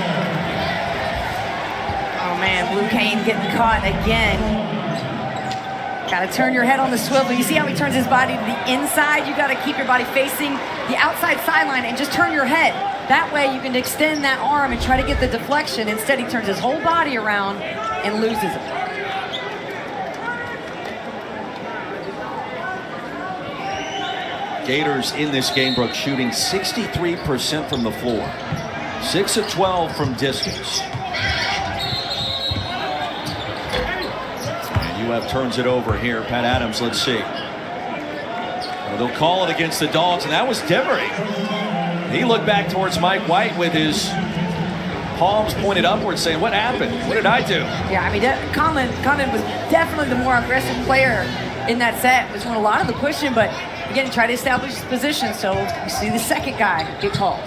Oh man, Blue Kane getting caught again. Got to turn your head on the swivel. You see how he turns his body to the inside? You got to keep your body facing the outside sideline and just turn your head. That way you can extend that arm and try to get the deflection. Instead, he turns his whole body around and loses it. Gators in this game, Brooke, shooting 63% from the floor. 6 of 12 from distance. And UF turns it over here. Pat Adams, let's see. Well, they'll call it against the Dogs, and that was Demery. He looked back towards Mike White with his palms pointed upwards, saying, what happened? What did I do? Yeah, I mean, Condon was definitely the more aggressive player in that set. Was doing a lot of the pushing, but again, try to establish his position. So we see the second guy get called.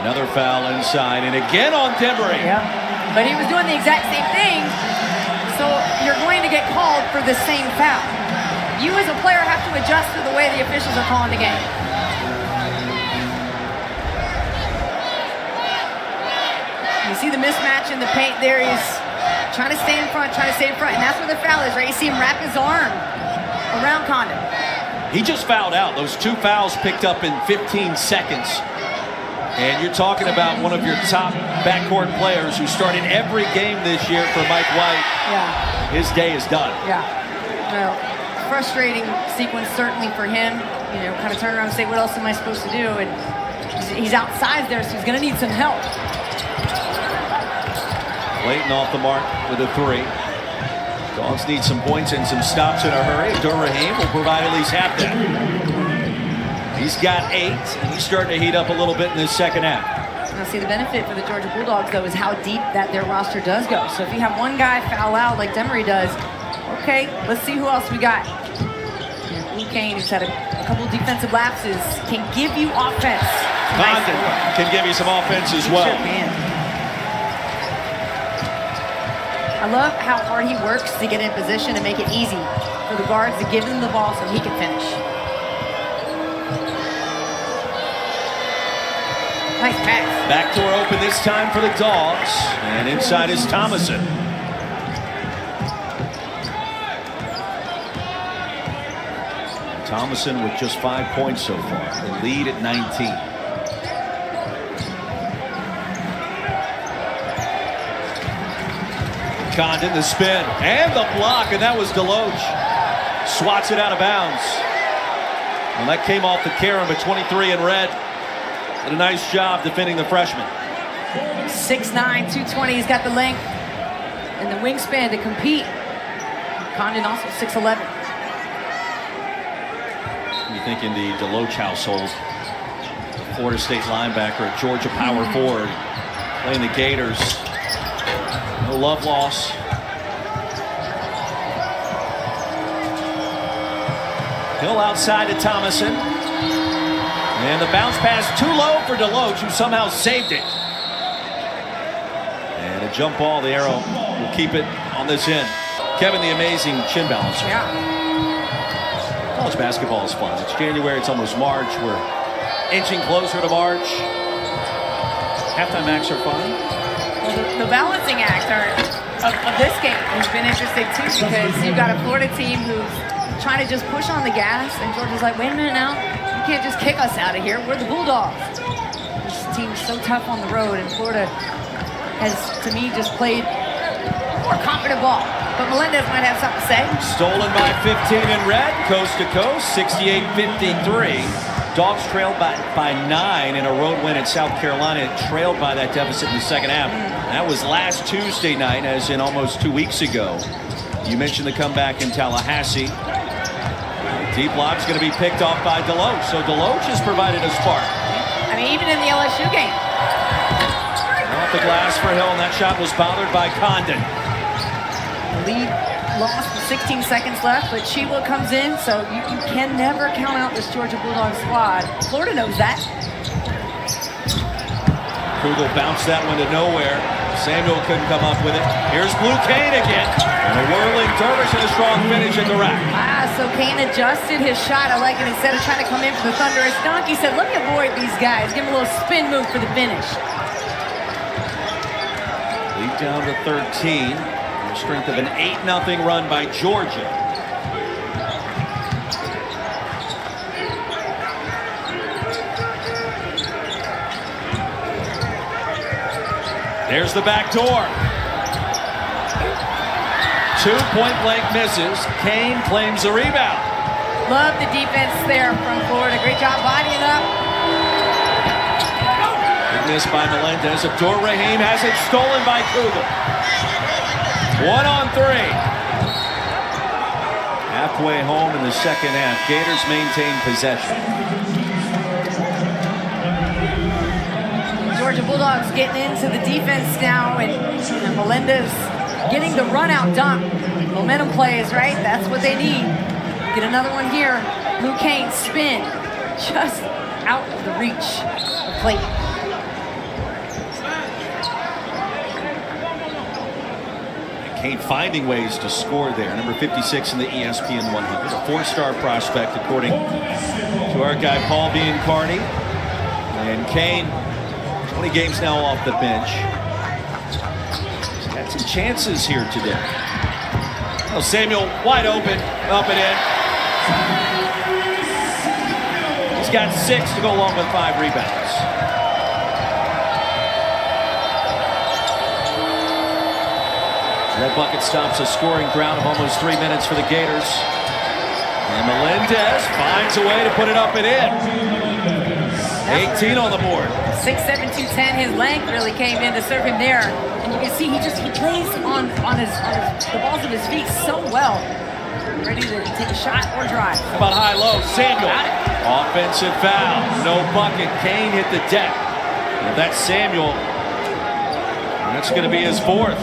Another foul inside, and again on Demery. Yeah, but he was doing the exact same thing. So you're going to get called for the same foul. You as a player have to adjust to the way the officials are calling the game. You see the mismatch in the paint there. He's trying to stay in front, and that's where the foul is, right? You see him wrap his arm around Condon. He just fouled out. Those 2 fouls picked up in 15 seconds. And you're talking about one of your top backcourt players who started every game this year for Mike White. Yeah. His day is done. Yeah. Well, frustrating sequence certainly for him. You know, kind of turn around and say, what else am I supposed to do? And he's outside there, so he's going to need some help. Layton off the mark with a 3. Dogs need some points and some stops in a hurry. Abdur-Rahim will provide at least half that. He's got 8, and he's starting to heat up a little bit in this second half. Now, see, the benefit for the Georgia Bulldogs, though, is how deep that their roster does go. So if you have one guy foul out like Demery does, okay, let's see who else we got. Blue Kane, who's had a couple defensive lapses, can give you offense. Condon can give you some offense as well. Sure can. I love how hard he works to get in position and make it easy for the guards to give him the ball so he can finish. Nice pass. Back door open this time for the Dogs, and inside is Thomason. Thomason with just 5 points so far. The lead at 19. Condon, the spin, and the block, and that was Deloach. Swats it out of bounds. And that came off the Karen, but 23 in red. Did a nice job defending the freshman. 6'9", 220, he's got the length and the wingspan to compete. Condon also 6'11". You think in the Deloach household, the Florida State linebacker, Georgia power forward, playing the Gators. No love loss. Hill outside to Thomason. And the bounce pass too low for Deloach, who somehow saved it. And a jump ball, the arrow will keep it on this end. Kevin, the amazing chin balancer. Yeah. College basketball is fun. It's January, it's almost March. We're inching closer to March. Halftime acts are fun. Well, the balancing act of this game has been interesting too, because you've got a Florida team who's trying to just push on the gas, and Georgia's like, wait a minute now, you can't just kick us out of here. We're the Bulldogs. This team's so tough on the road, and Florida has, to me, just played more confident ball. But Melendez might have something to say. Stolen by 15 in red, coast to coast, 68-53. Dogs trailed by 9 in a road win at South Carolina, trailed by that deficit in the second half. That was last Tuesday night, as in almost 2 weeks ago. You mentioned the comeback in Tallahassee. Deep block's going to be picked off by Deloach, so Deloach has provided a spark. I mean, even in the LSU game. Off the glass for Hill, and that shot was bothered by Condon. The lead lost with 16 seconds left, but Sheila comes in, so you can never count out this Georgia Bulldog squad. Florida knows that. Kugel bounced that one to nowhere. Samuel couldn't come up with it. Here's Blue Kane again. And a whirling dervish and a strong finish at the rack. So Kane adjusted his shot. I like it. Instead of trying to come in for the thunderous dunk, he said, let me avoid these guys. Give him a little spin move for the finish. Lead down to 13. The strength of an 8-0 run by Georgia. There's the back door. 2 point blank misses. Kane claims the rebound. Love the defense there from Florida. Great job bodying up. Good miss by Melendez. Abdur Rahim has it stolen by Kugel. 1 on 3. Halfway home in the second half. Gators maintain possession. Georgia Bulldogs getting into the defense now, and Melendez getting the run-out dunk. Momentum plays, right? That's what they need. Get another one here. Luke Kane spin. Just out of the reach of Clayton. Kane finding ways to score there. Number 56 in the ESPN 100. A 4-star prospect, according to our guy Paul Biancardi. And Kane, 20 games now off the bench. He's had some chances here today. Oh, Samuel wide open, up and in. He's got 6 to go along with 5 rebounds. That bucket stops a scoring drought of almost 3 minutes for the Gators. And Melendez finds a way to put it up and in. 18 on the board. 6'7", 210. His length really came in to serve him there. And you can see he plays on the balls of his feet so well. Ready to take a shot or drive. How about high-low? Samuel. Offensive foul. No bucket. Kane hit the deck. And that's Samuel. And that's going to be his 4th.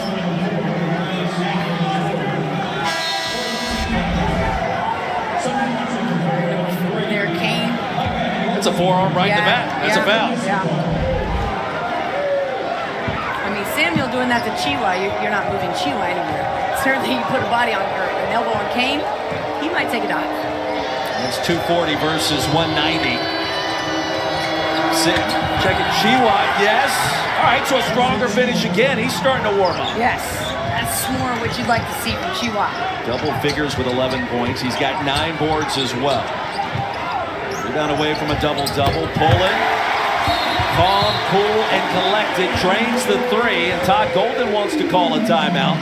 There, Kane. That's a forearm right in the back. That's a foul. Yeah. I mean, Samuel doing that to Chiwa, you're not moving Chiwa anywhere. Certainly, you put a body on her, an elbow on Kane, he might take a dive. That's 240 versus 190. Check it, Chiwa, yes. All right, so a stronger finish again. He's starting to warm up. Yes, that's more what you'd like to see from Chiwa. Double figures with 11 points. He's got 9 boards as well. Rebound away from a double-double. Pulling. Calm, cool, and collected. Drains the 3, and Todd Golden wants to call a timeout.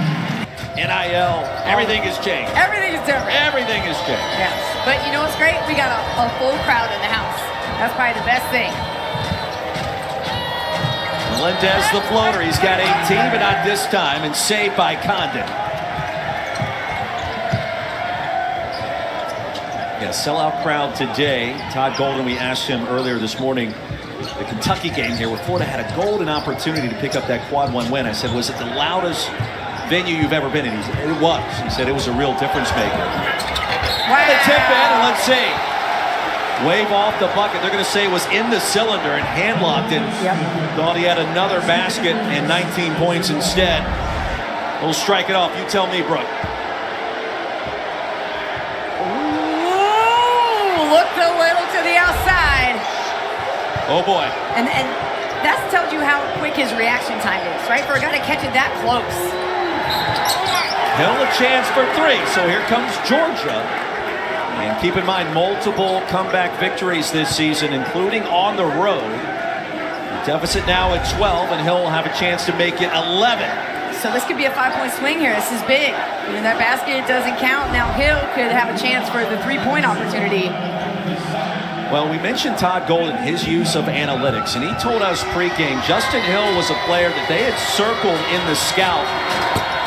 NIL, everything has changed. Everything is different. Everything has changed. Yes, but you know what's great? We got a full crowd in the house. That's probably the best thing. Melendez the floater. He's got 18, but not this time, and saved by Condon. Yeah, sellout crowd today. Todd Golden, we asked him earlier this morning, the Kentucky game here, where Florida had a golden opportunity to pick up that quad 1 win. I said, was it the loudest venue you've ever been in? He said, it was. He said it was a real difference maker. Wow. The tip in, and let's see. Wave off the bucket. They're going to say it was in the cylinder and hand locked it. Thought he had another basket and 19 points instead. We'll strike it off. You tell me, Brooke. Looked a little to the outside. Oh boy. And that tells you how quick his reaction time is, right? For a guy to catch it that close. Hill a chance for 3. So here comes Georgia. And keep in mind, multiple comeback victories this season, including on the road. The deficit now at 12, and Hill will have a chance to make it 11. So this could be a 5-point swing here. This is big. Even that basket doesn't count. Now Hill could have a chance for the 3-point opportunity. Well, we mentioned Todd Golden, his use of analytics, and he told us pregame Justin Hill was a player that they had circled in the scout.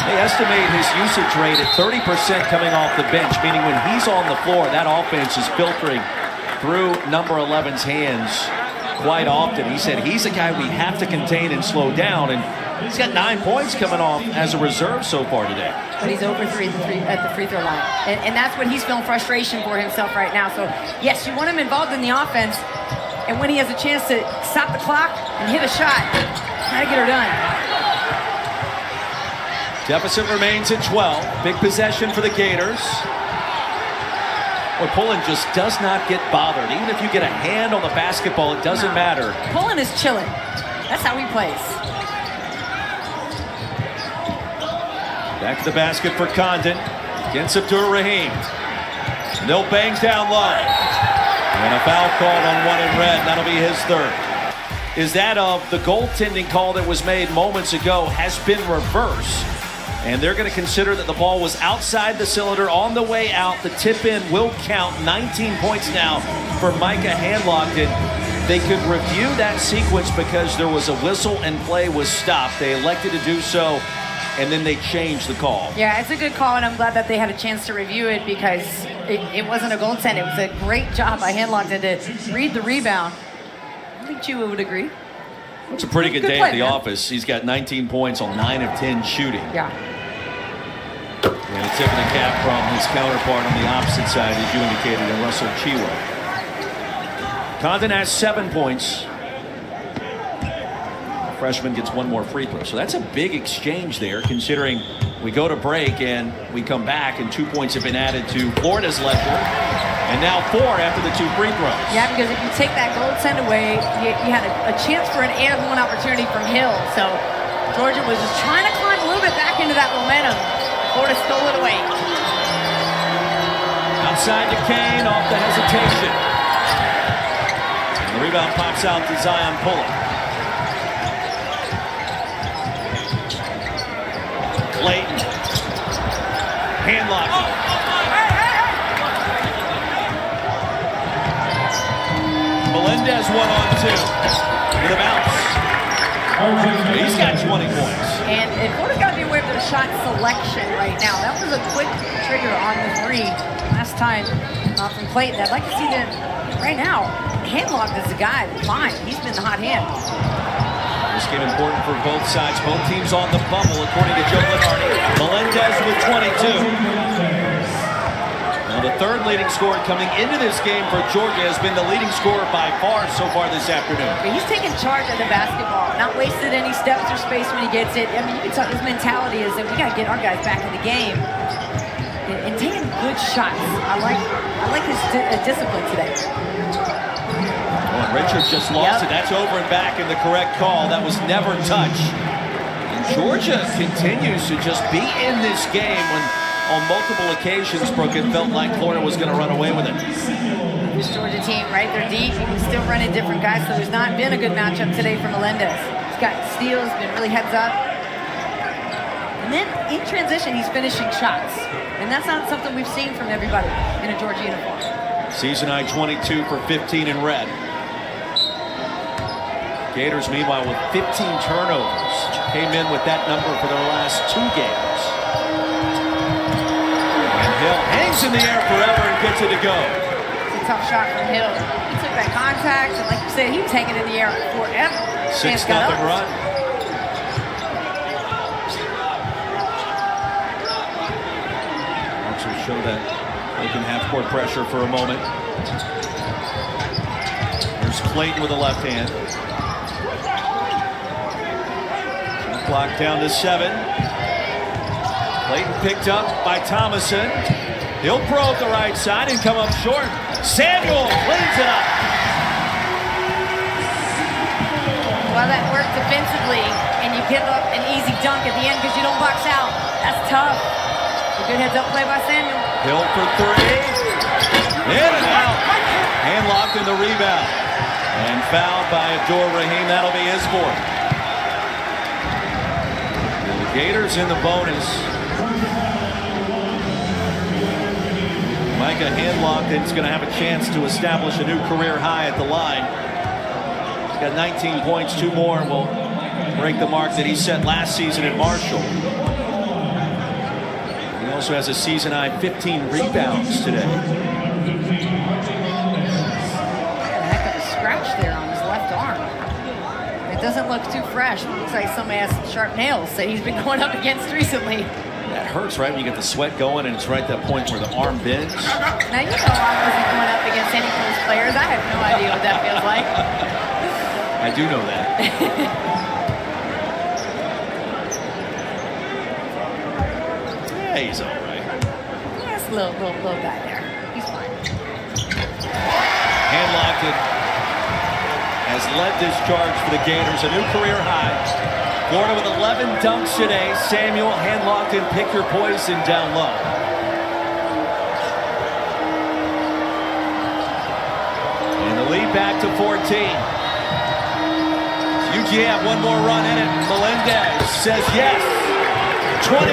They estimate his usage rate at 30% coming off the bench, meaning when he's on the floor, that offense is filtering through number 11's hands quite often. He said he's a guy we have to contain and slow down, and he's got 9 points coming off as a reserve so far today. But he's over 3 at the free throw line. And that's when he's feeling frustration for himself right now. So, yes, you want him involved in the offense. And when he has a chance to stop the clock and hit a shot, try to get her done. Deficit remains at 12. Big possession for the Gators. Well, Pullen just does not get bothered. Even if you get a hand on the basketball, it doesn't matter. Pullen is chilling. That's how he plays. Back to the basket for Condon against Abdur Rahim. No bangs down low. And a foul called on 1 in red. That'll be his 3rd. Is that of the goaltending call that was made moments ago has been reversed. And they're going to consider that the ball was outside the cylinder on the way out. The tip in will count. 19 points now for Micah Handlocked. And they could review that sequence because there was a whistle and play was stopped. They elected to do so, and then they changed the call. Yeah, it's a good call, and I'm glad that they had a chance to review it because it wasn't a goaltend. It was a great job by Handlocked to read the rebound. I think Chua would agree. It's a pretty good day play, at the office. He's got 19 points on 9 of 10 shooting. Yeah. And a tip of the cap from his counterpart on the opposite side, as you indicated, in Russell Chua. Condon has 7 points. The freshman gets 1 more free throw. So that's a big exchange there, considering we go to break and we come back and 2 points have been added to Florida's lefter. And now 4 after the 2 free throws. Yeah, because if you take that goaltend away, you had a chance for an and-one opportunity from Hill. So Georgia was just trying to climb a little bit back into that momentum. Florida stole it away. Outside to Kane, off the hesitation. And the rebound pops out to Zion Pullen. Clayton. Handlocking. Melendez 1-on-2 with a bounce. He's got 20 points. And Florida's got to be aware of their shot selection right now. That was a quick trigger on the 3 last time from Clayton. I'd like to see them right now. Handlocked is the guy. Fine, he's been the hot hand. This game important for both sides. Both teams on the bubble, according to Joe Lenardi. Melendez with 22. Now the third leading scorer coming into this game for Georgia has been the leading scorer by far so far this afternoon. He's taking charge of the basketball, not wasted any steps or space when he gets it. I mean, you can tell his mentality is that we got to get our guys back in the game and taking good shots. I like his discipline today. Well, Richards just lost it. That's over and back in the correct call. That was never touched. And Georgia continues to just be in this game when on multiple occasions, Brooke, it felt like Florida was going to run away with it. This Georgia team, right? They're deep. You can still run in different guys, so there's not been a good matchup today for Melendez. He's got steals, been really heads up. And then in transition, he's finishing shots. And that's not something we've seen from everybody in a Georgia uniform. Season high 22 for 15 in red. Gators, meanwhile, with 15 turnovers. Came in with that number for their last 2 games. Hill hangs in the air forever and gets it to go. It's a tough shot from Hill. He took that contact, and like you said, he was hanging in the air forever. 6-0 run. Hawks will show that they can have court pressure for a moment. There's Clayton with the left hand. Clock down to 7. Clayton picked up by Thomason. He'll probe the right side and come up short. Samuel cleans it up. Well, that worked defensively, and you give up an easy dunk at the end because you don't box out. That's tough. A good heads-up play by Samuel. Hill for 3. In and out. Handlocked in the rebound. And fouled by Abdur Rahim. That'll be his 4th. The Gators in the bonus. Micah Handlocked is going to have a chance to establish a new career high at the line. He's got 19 points, 2 more, and will break the mark that he set last season at Marshall. He also has a season high 15 rebounds today. A heck of a scratch there on his left arm. It doesn't look too fresh. It looks like somebody has some sharp nails that he's been going up against recently. That hurts, right? When you get the sweat going and it's right that point where the arm bends. Now, you know I wasn't going up against any of those players. I have no idea what that feels like. I do know that. Yeah, he's all right. Yes, little guy there. He's fine. Handlocked has led this charge for the Gators, a new career high. Florida with 11 dunks today. Samuel, Handlocked, and pick your poison down low. And the lead back to 14. UGA have 1 more run in it. Melendez says yes. But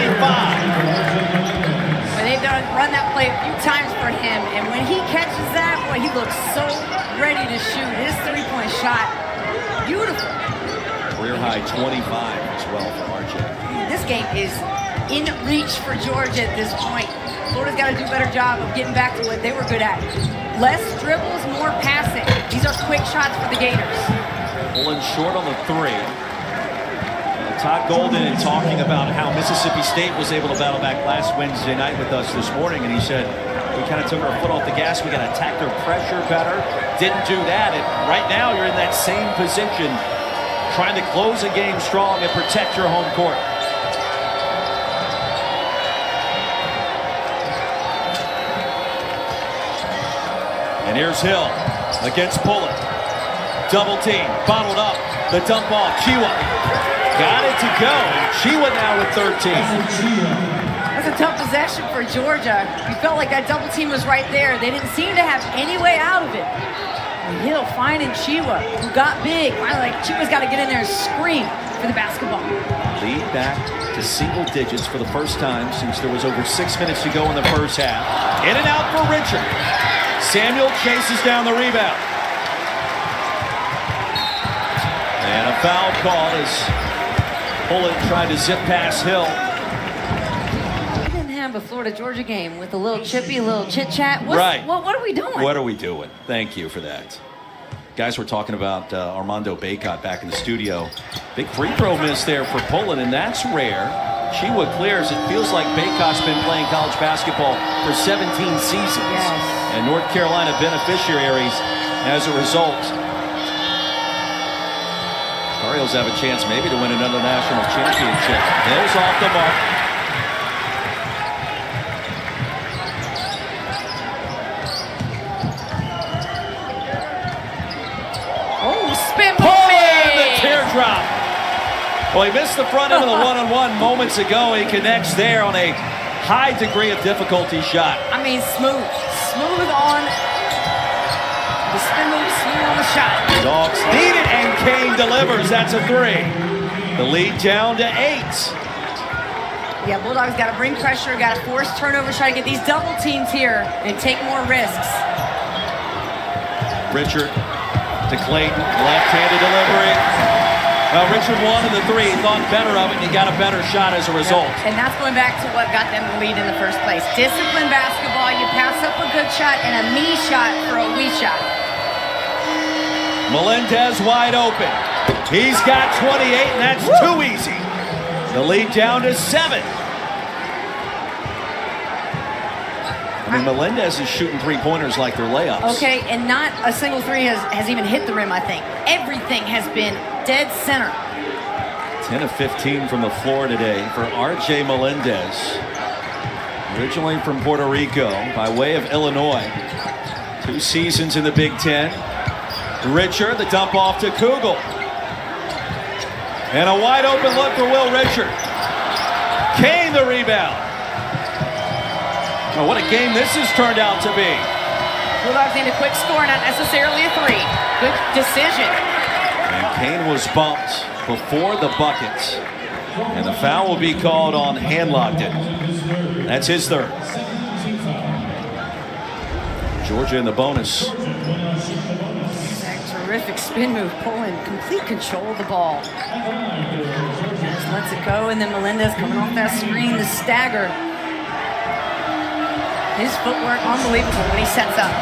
they've run that play a few times for him, and when he catches that, boy, he looks so ready to shoot. His three-point shot, beautiful. Career high 25 as well for RJ. This game is in reach for Georgia at this point. Florida's got to do a better job of getting back to what they were good at. Less dribbles, more passing. These are quick shots for the Gators. Pulling short on the three. Todd Golden in talking about how Mississippi State was able to battle back last Wednesday night with us this morning, and he said, we kind of took our foot off the gas. We got to attack their pressure better. Didn't do that. And right now you're in that same position, trying to close a game strong and protect your home court. And here's Hill against Pullen. Double team, bottled up, the dump off, Chiwa. Got it to go, and Chiwa now with 13. That's a tough possession for Georgia. You felt like that double team was right there. They didn't seem to have any way out of it. And Hill finding Chiwa, who got big. Finally, like, Chiwa's got to get in there and scream for the basketball. Lead back to single digits for the first time since there was over 6 minutes to go in the first half. In and out for Richard. Samuel chases down the rebound. And a foul called as Pullen tried to zip past Hill. We didn't have a Florida-Georgia game with a little chippy, a little chit-chat. Right. What are we doing? What are we doing? Thank you for that. Guys, we're talking about Armando Bacot back in the studio. Big free throw miss there for Pullen, and that's rare. Chiwa clears. It feels like Bacot's been playing college basketball for 17 seasons. Yes. And North Carolina beneficiaries as a result. Tar Heels have a chance maybe to win another national championship. Hill's off the mark. Oh, spin Pullen, the teardrop. Well, he missed the front end of the one-on-one moments ago. He connects there on a high degree of difficulty shot. I mean, smooth on the spin move, smooth on the shot. Dogs need it, and Kane delivers. That's a three. The lead down to 8. Yeah, Bulldogs got to bring pressure, got to force turnovers, try to get these double teams here and take more risks. Richard to Clayton, left-handed delivery. Well, Richard wanted the three, thought better of it, and he got a better shot as a result. And that's going back to what got them the lead in the first place. Disciplined basketball, you pass up a good shot and a me shot for a we shot. Melendez wide open. He's got 28, and that's too easy. The lead down to 7. I mean, Melendez is shooting three-pointers like they're layups. Okay, and not a single three has even hit the rim, I think. Everything has been dead center. 10 of 15 from the floor today for RJ Melendez. Originally from Puerto Rico, by way of Illinois. 2 seasons in the Big Ten. Richard, the dump off to Kugel. And a wide open look for Will Richard. Kane the rebound. Oh, what a game this has turned out to be. Bulldogs need a quick score, not necessarily a three. Good decision. And Kane was bumped before the buckets. And the foul will be called on Handlockton. That's his third. Georgia in the bonus. That terrific spin move, Pullen complete control of the ball. Just lets it go, and then Melendez coming off that screen, the stagger. His footwork unbelievable when he sets up.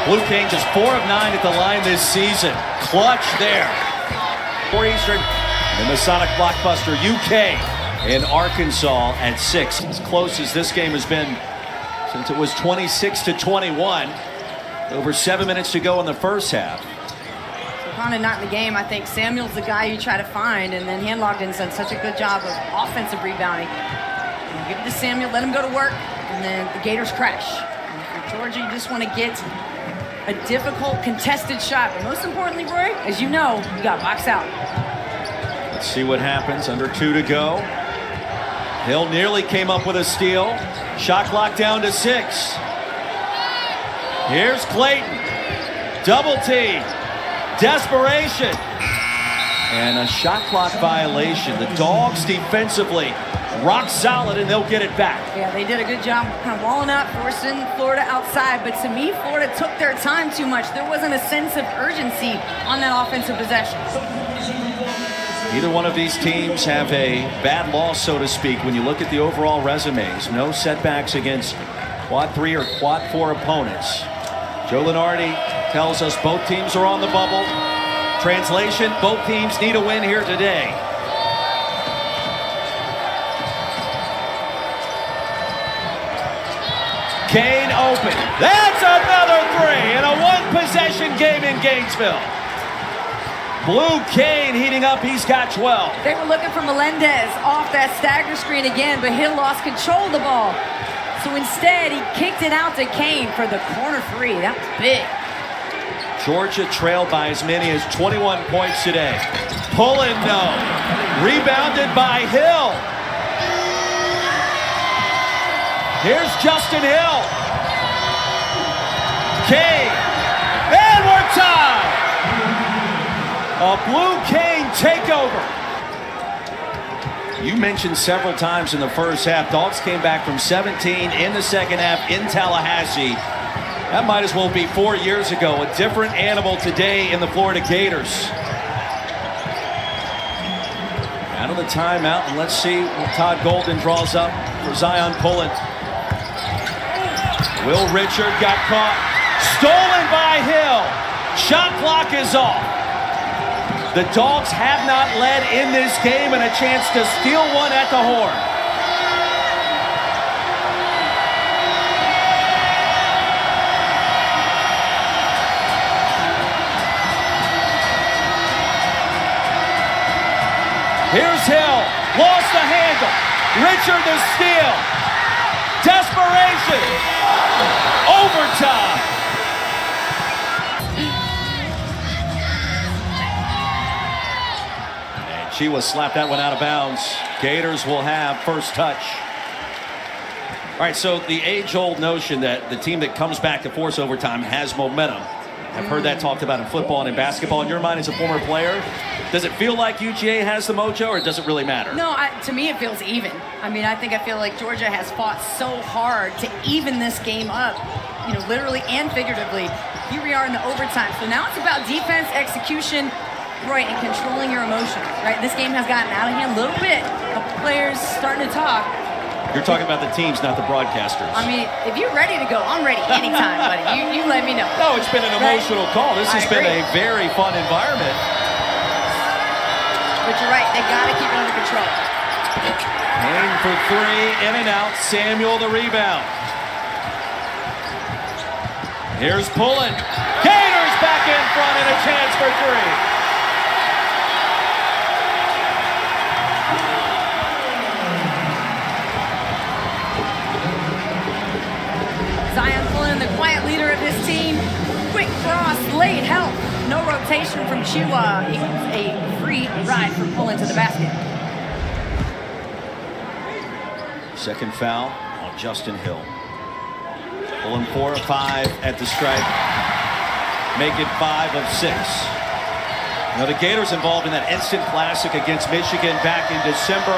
Blue King just 4 of 9 at the line this season. Clutch there. For Eastern. And the Masonic blockbuster UK in Arkansas at 6. As close as this game has been since it was 26-21. Over 7 minutes to go in the first half. So kind of not in the game. I think Samuel's the guy you try to find, and then Handlockton's done such a good job of offensive rebounding. Give it to Samuel, let him go to work, and then the Gators crash. And for Georgia, you just want to get a difficult, contested shot. But most importantly, Roy, as you know, you got to box out. Let's see what happens. Under 2 to go. Hill nearly came up with a steal. Shot clock down to 6. Here's Clayton. Double team. Desperation. And a shot clock violation. The Dogs defensively rock solid, and they'll get it back. Yeah, they did a good job kind of walling up, forcing Florida outside. But to me, Florida took their time too much. There wasn't a sense of urgency on that offensive possession. Neither one of these teams have a bad loss, so to speak, when you look at the overall resumes. No setbacks against quad 3 or quad 4 opponents. Joe Lunardi tells us both teams are on the bubble. Translation, both teams need a win here today. Kane open. That's another three in a one-possession game in Gainesville. Blue Kane heating up. He's got 12. They were looking for Melendez off that stagger screen again, but Hill lost control of the ball. So instead, he kicked it out to Kane for the corner three. That was big. Georgia trailed by as many as 21 points today. Pulling, no. Rebounded by Hill. Here's Justin Hill. Kane. And we're tied. A Blue Kane takeover. You mentioned several times in the first half, Dogs came back from 17 in the second half in Tallahassee. That might as well be 4 years ago. A different animal today in the Florida Gators. Out of the timeout, and let's see what Todd Golden draws up for Zion Pullen. Will Richard got caught. Stolen by Hill. Shot clock is off. The Dogs have not led in this game, and a chance to steal one at the horn. Here's Hill. Lost the handle. Richard the steal. Desperation. Overtime. And she was slapped that one out of bounds. Gators will have first touch. All right, so the age-old notion that the team that comes back to force overtime has momentum. I've heard that talked about in football and in basketball. In your mind as a former player, does it feel like UGA has the mojo, or does it really matter? No, to me it feels even. I mean, I feel like Georgia has fought so hard to even this game up, you know, literally and figuratively. Here we are in the overtime. So now it's about defense, execution, right, and controlling your emotions, right? This game has gotten out of hand a little bit. A couple players starting to talk. You're talking about the teams, not the broadcasters. I mean, if you're ready to go, I'm ready anytime, buddy. You let me know. No, it's been an emotional call. This has been agree. a very fun environment. But you're right, they gotta keep it under control. Kane for three, in and out. Samuel the rebound. Here's Pullen. Gators back in front and a chance for three. Zion Pullen, the quiet leader of this team. Quick cross, late help. No rotation from Chua. A free ride from Pullen to the basket. Second foul on Justin Hill. Pullen 4 of 5 at the stripe. Make it 5 of 6. Now the Gators involved in that instant classic against Michigan back in December.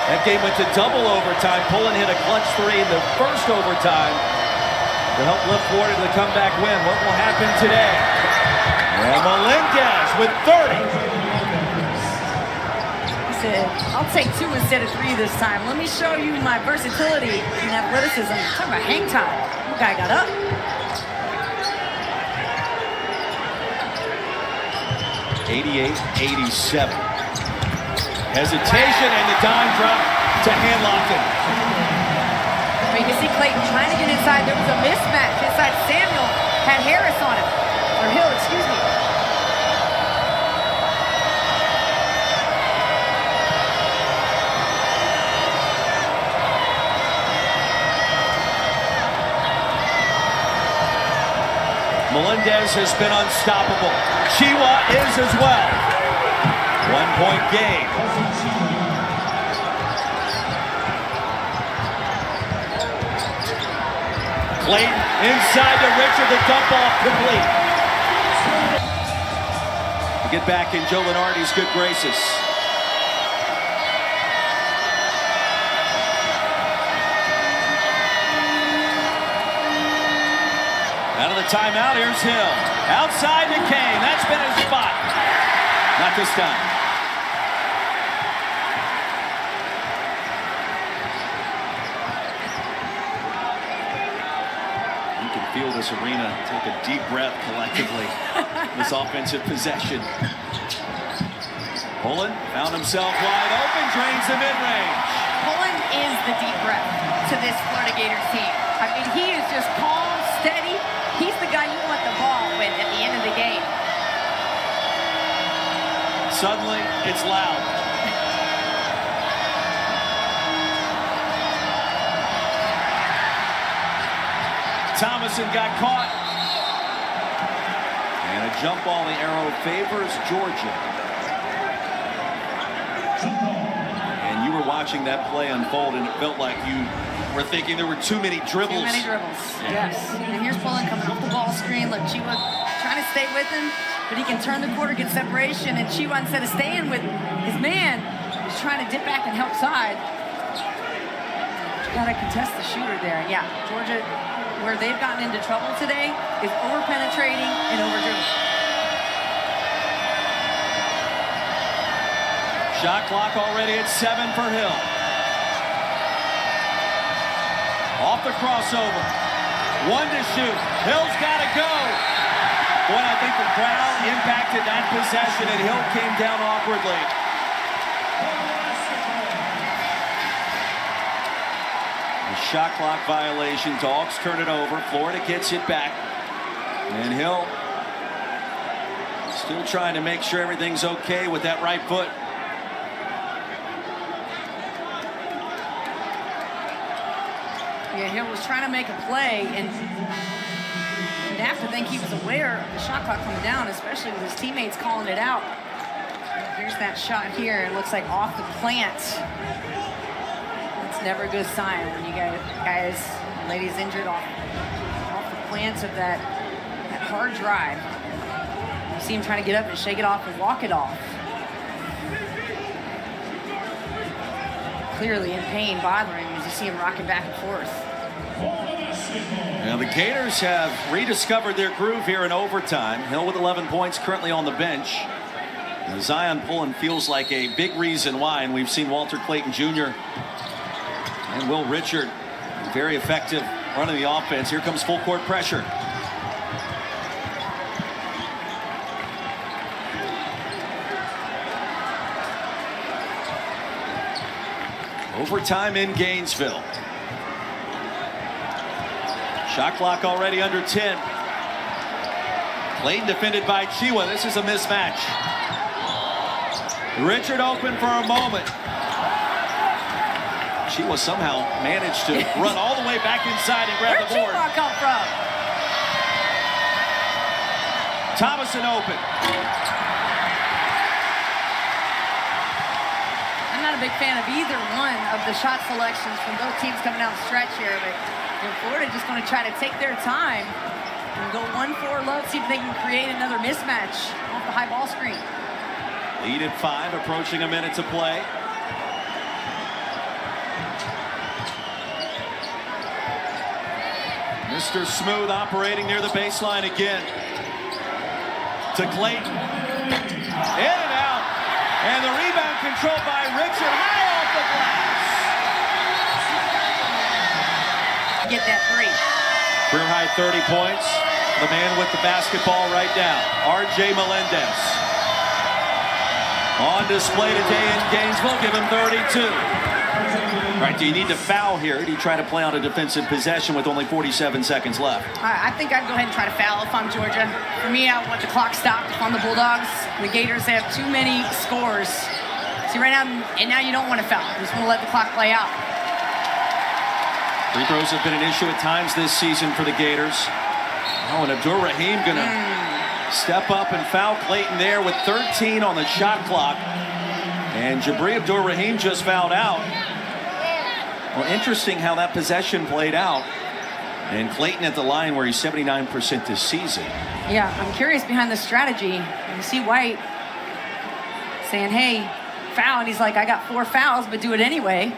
That game went to double overtime. Pullen hit a clutch three in the first overtime to help lift Florida to the comeback win. What will happen today? Well, Melendez with 30. He said, I'll take 2 instead of 3 this time. Let me show you my versatility and athleticism. Talk about hang time. The guy got up. '88-'87. Hesitation and the dime drop to Hanlofton. You can see Clayton trying to get inside. There was a mismatch inside. Samuel had Harris on him. Or Hill, excuse me. Melendez has been unstoppable. Chua is as well. 1-point game. Clayton inside to Richard, the dump off complete. To get back in Joe Lunardi's good graces. timeout. Here's Hill. Outside to Kane. That's been his spot. Not this time. You can feel this arena take a deep breath collectively. This offensive possession. Pullen found himself wide open, drains the mid-range. Pullen is the deep breath to this Florida Gators team. I mean, he is just calm, steady. He's the guy you want the ball with at the end of the game. Suddenly, it's loud. Thomason got caught. And a jump ball in the arrow favors Georgia. And you were watching that play unfold, and it felt like you were thinking there were too many dribbles. Too many dribbles, yes. And here's Pullen coming off the ball screen. Look, Chiwa trying to stay with him, but he can turn the corner, get separation, and Chiwa, instead of staying with his man, is trying to dip back and help side. Got to contest the shooter there. Yeah, Georgia, where they've gotten into trouble today is over-penetrating and over-dribbling. Shot clock already at 7 for Hill. Off the crossover. One to shoot. Hill's got to go. Boy, I think the crowd impacted that possession, and Hill came down awkwardly. A shot clock violation. Dogs turn it over. Florida gets it back. And Hill still trying to make sure everything's okay with that right foot. Yeah, Hill was trying to make a play, and you'd have to think he was aware of the shot clock coming down, especially with his teammates calling it out. Here's that shot here. It looks like off the plant. That's never a good sign when you get guys, ladies injured off the plants of that hard drive. You see him trying to get up and shake it off and walk it off. Clearly in pain, bothering him as you see him rocking back and forth. Now the Gators have rediscovered their groove here in overtime. Hill with 11 points, currently on the bench. And Zion Pullen feels like a big reason why, and we've seen Walter Clayton Jr. and Will Richard very effective running the offense. Here comes full court pressure. Overtime in Gainesville. Shot clock already under 10. Clayton defended by Chiwa. This is a mismatch. Richard open for a moment. Chiwa somehow managed to run all the way back inside and grab the board. Where'd Chiwa come from? Thomason open. I'm not a big fan of either one of the shot selections from both teams coming down the stretch here, but Florida just going to try to take their time and go 1-4 low, see if they can create another mismatch off the high ball screen. Lead at 5, approaching a minute to play. Mr. Smooth operating near the baseline again. To Clayton. In and out. And the rebound controlled by Richard, high off the glass. Get that three. Career high 30 points. The man with the basketball right now, R.J. Melendez. On display today in Gainesville, give him 32. All right, do you need to foul here? Do you try to play on a defensive possession with only 47 seconds left? I think I'd go ahead and try to foul if I'm Georgia. For me, I want the clock stopped on the Bulldogs. The Gators have too many scores. See, right now, and now you don't want to foul. You just want to let the clock play out. Free throws have been an issue at times this season for the Gators. Oh, and Abdur Rahim going to step up and foul Clayton there with 13 on the shot clock. And Jabri Abdur Rahim just fouled out. Well, interesting how that possession played out. And Clayton at the line where he's 79% this season. Yeah, I'm curious behind the strategy. You see White saying, hey, foul. And he's like, I got 4 fouls, but do it anyway.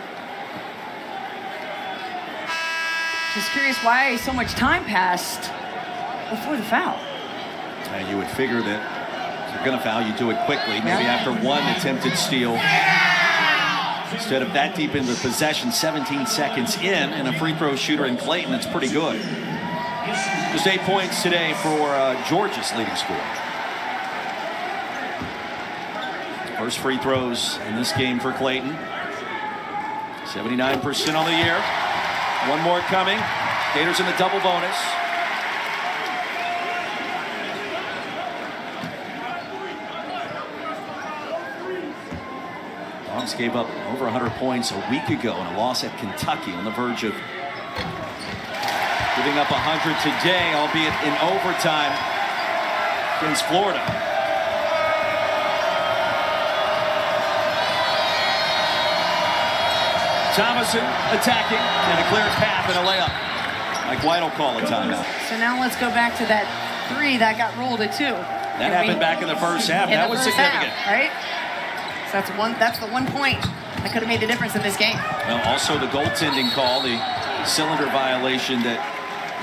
Just curious why so much time passed. before the foul. And you would figure that if you're going to foul, you do it quickly. Maybe after one attempted steal. Instead of that deep into the possession, 17 seconds in, and a free throw shooter in Clayton, that's pretty good. Just 8 points today for Georgia's leading scorer. First free throws in this game for Clayton. 79% on the year. One more coming. Gators in the double bonus. Dogs gave up over 100 points a week ago in a loss at Kentucky, on the verge of giving up 100 today, albeit in overtime against Florida. Thomason attacking, and a clear path and a layup. Mike White will call a timeout. So now let's go back to that three that got rolled at 2. That happened back in the first half. That was significant. Right? So that's the 1 point that could have made the difference in this game. Well, also the goaltending call, the cylinder violation that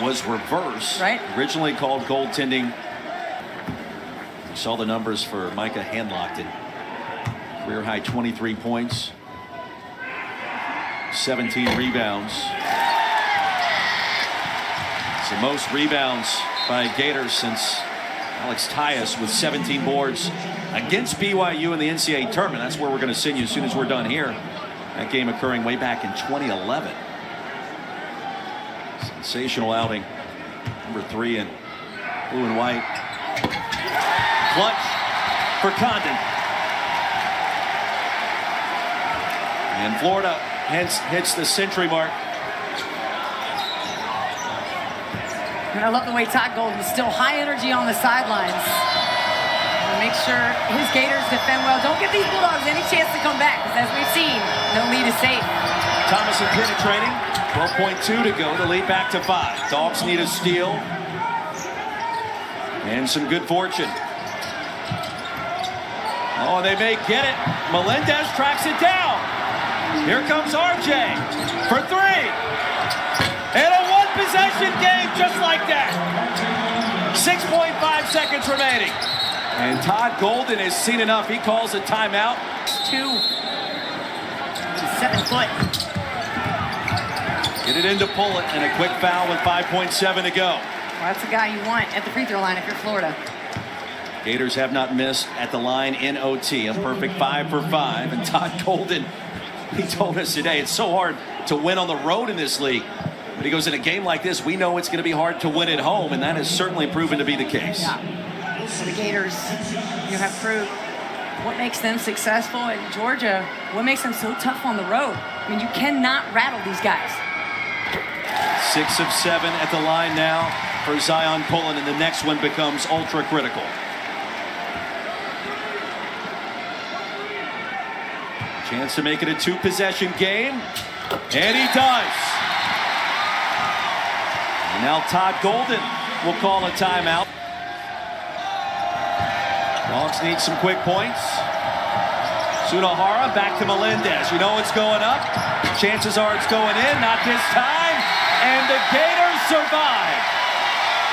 was reversed. Right. Originally called goaltending. You saw the numbers for Micah Handlockton. Career high 23 points. 17 rebounds. It's the most rebounds by Gators since Alex Tyus with 17 boards against BYU in the NCAA tournament. That's where we're going to send you as soon as we're done here. That game occurring way back in 2011. Sensational outing. Number 3 in blue and white. Clutch for Condon. And Florida hence hits the century mark. And I love the way Todd Golden's still high energy on the sidelines. Make sure his Gators defend well. Don't give these Bulldogs any chance to come back, because as we've seen, no lead is safe. Thomason penetrating. 12.2 to go. The lead back to 5. Dogs need a steal. And some good fortune. Oh, they may get it. Melendez tracks it down. Here comes RJ for 3. And a one-possession game just like that. 6.5 seconds remaining. And Todd Golden has seen enough. He calls a timeout. 2. 7 foot. Get it in to pull it, and a quick foul with 5.7 to go. Well, that's the guy you want at the free throw line if you're Florida. Gators have not missed at the line in OT. A perfect 5 for 5. And Todd Golden, he told us today, it's so hard to win on the road in this league. But he goes, in a game like this, we know it's going to be hard to win at home, and that has certainly proven to be the case. Yeah. The Gators, you have proved what makes them successful. In Georgia, what makes them so tough on the road. I mean, you cannot rattle these guys. 6 of 7 at the line now for Zion Pullen, and the next one becomes ultra critical. Chance to make it a 2-possession game, and he does. And now Todd Golden will call a timeout. Dogs need some quick points. Sunahara back to Melendez. You know it's going up. Chances are it's going in. Not this time. And the Gators survive.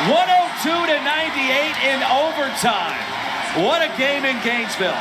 102-98 in overtime. What a game in Gainesville.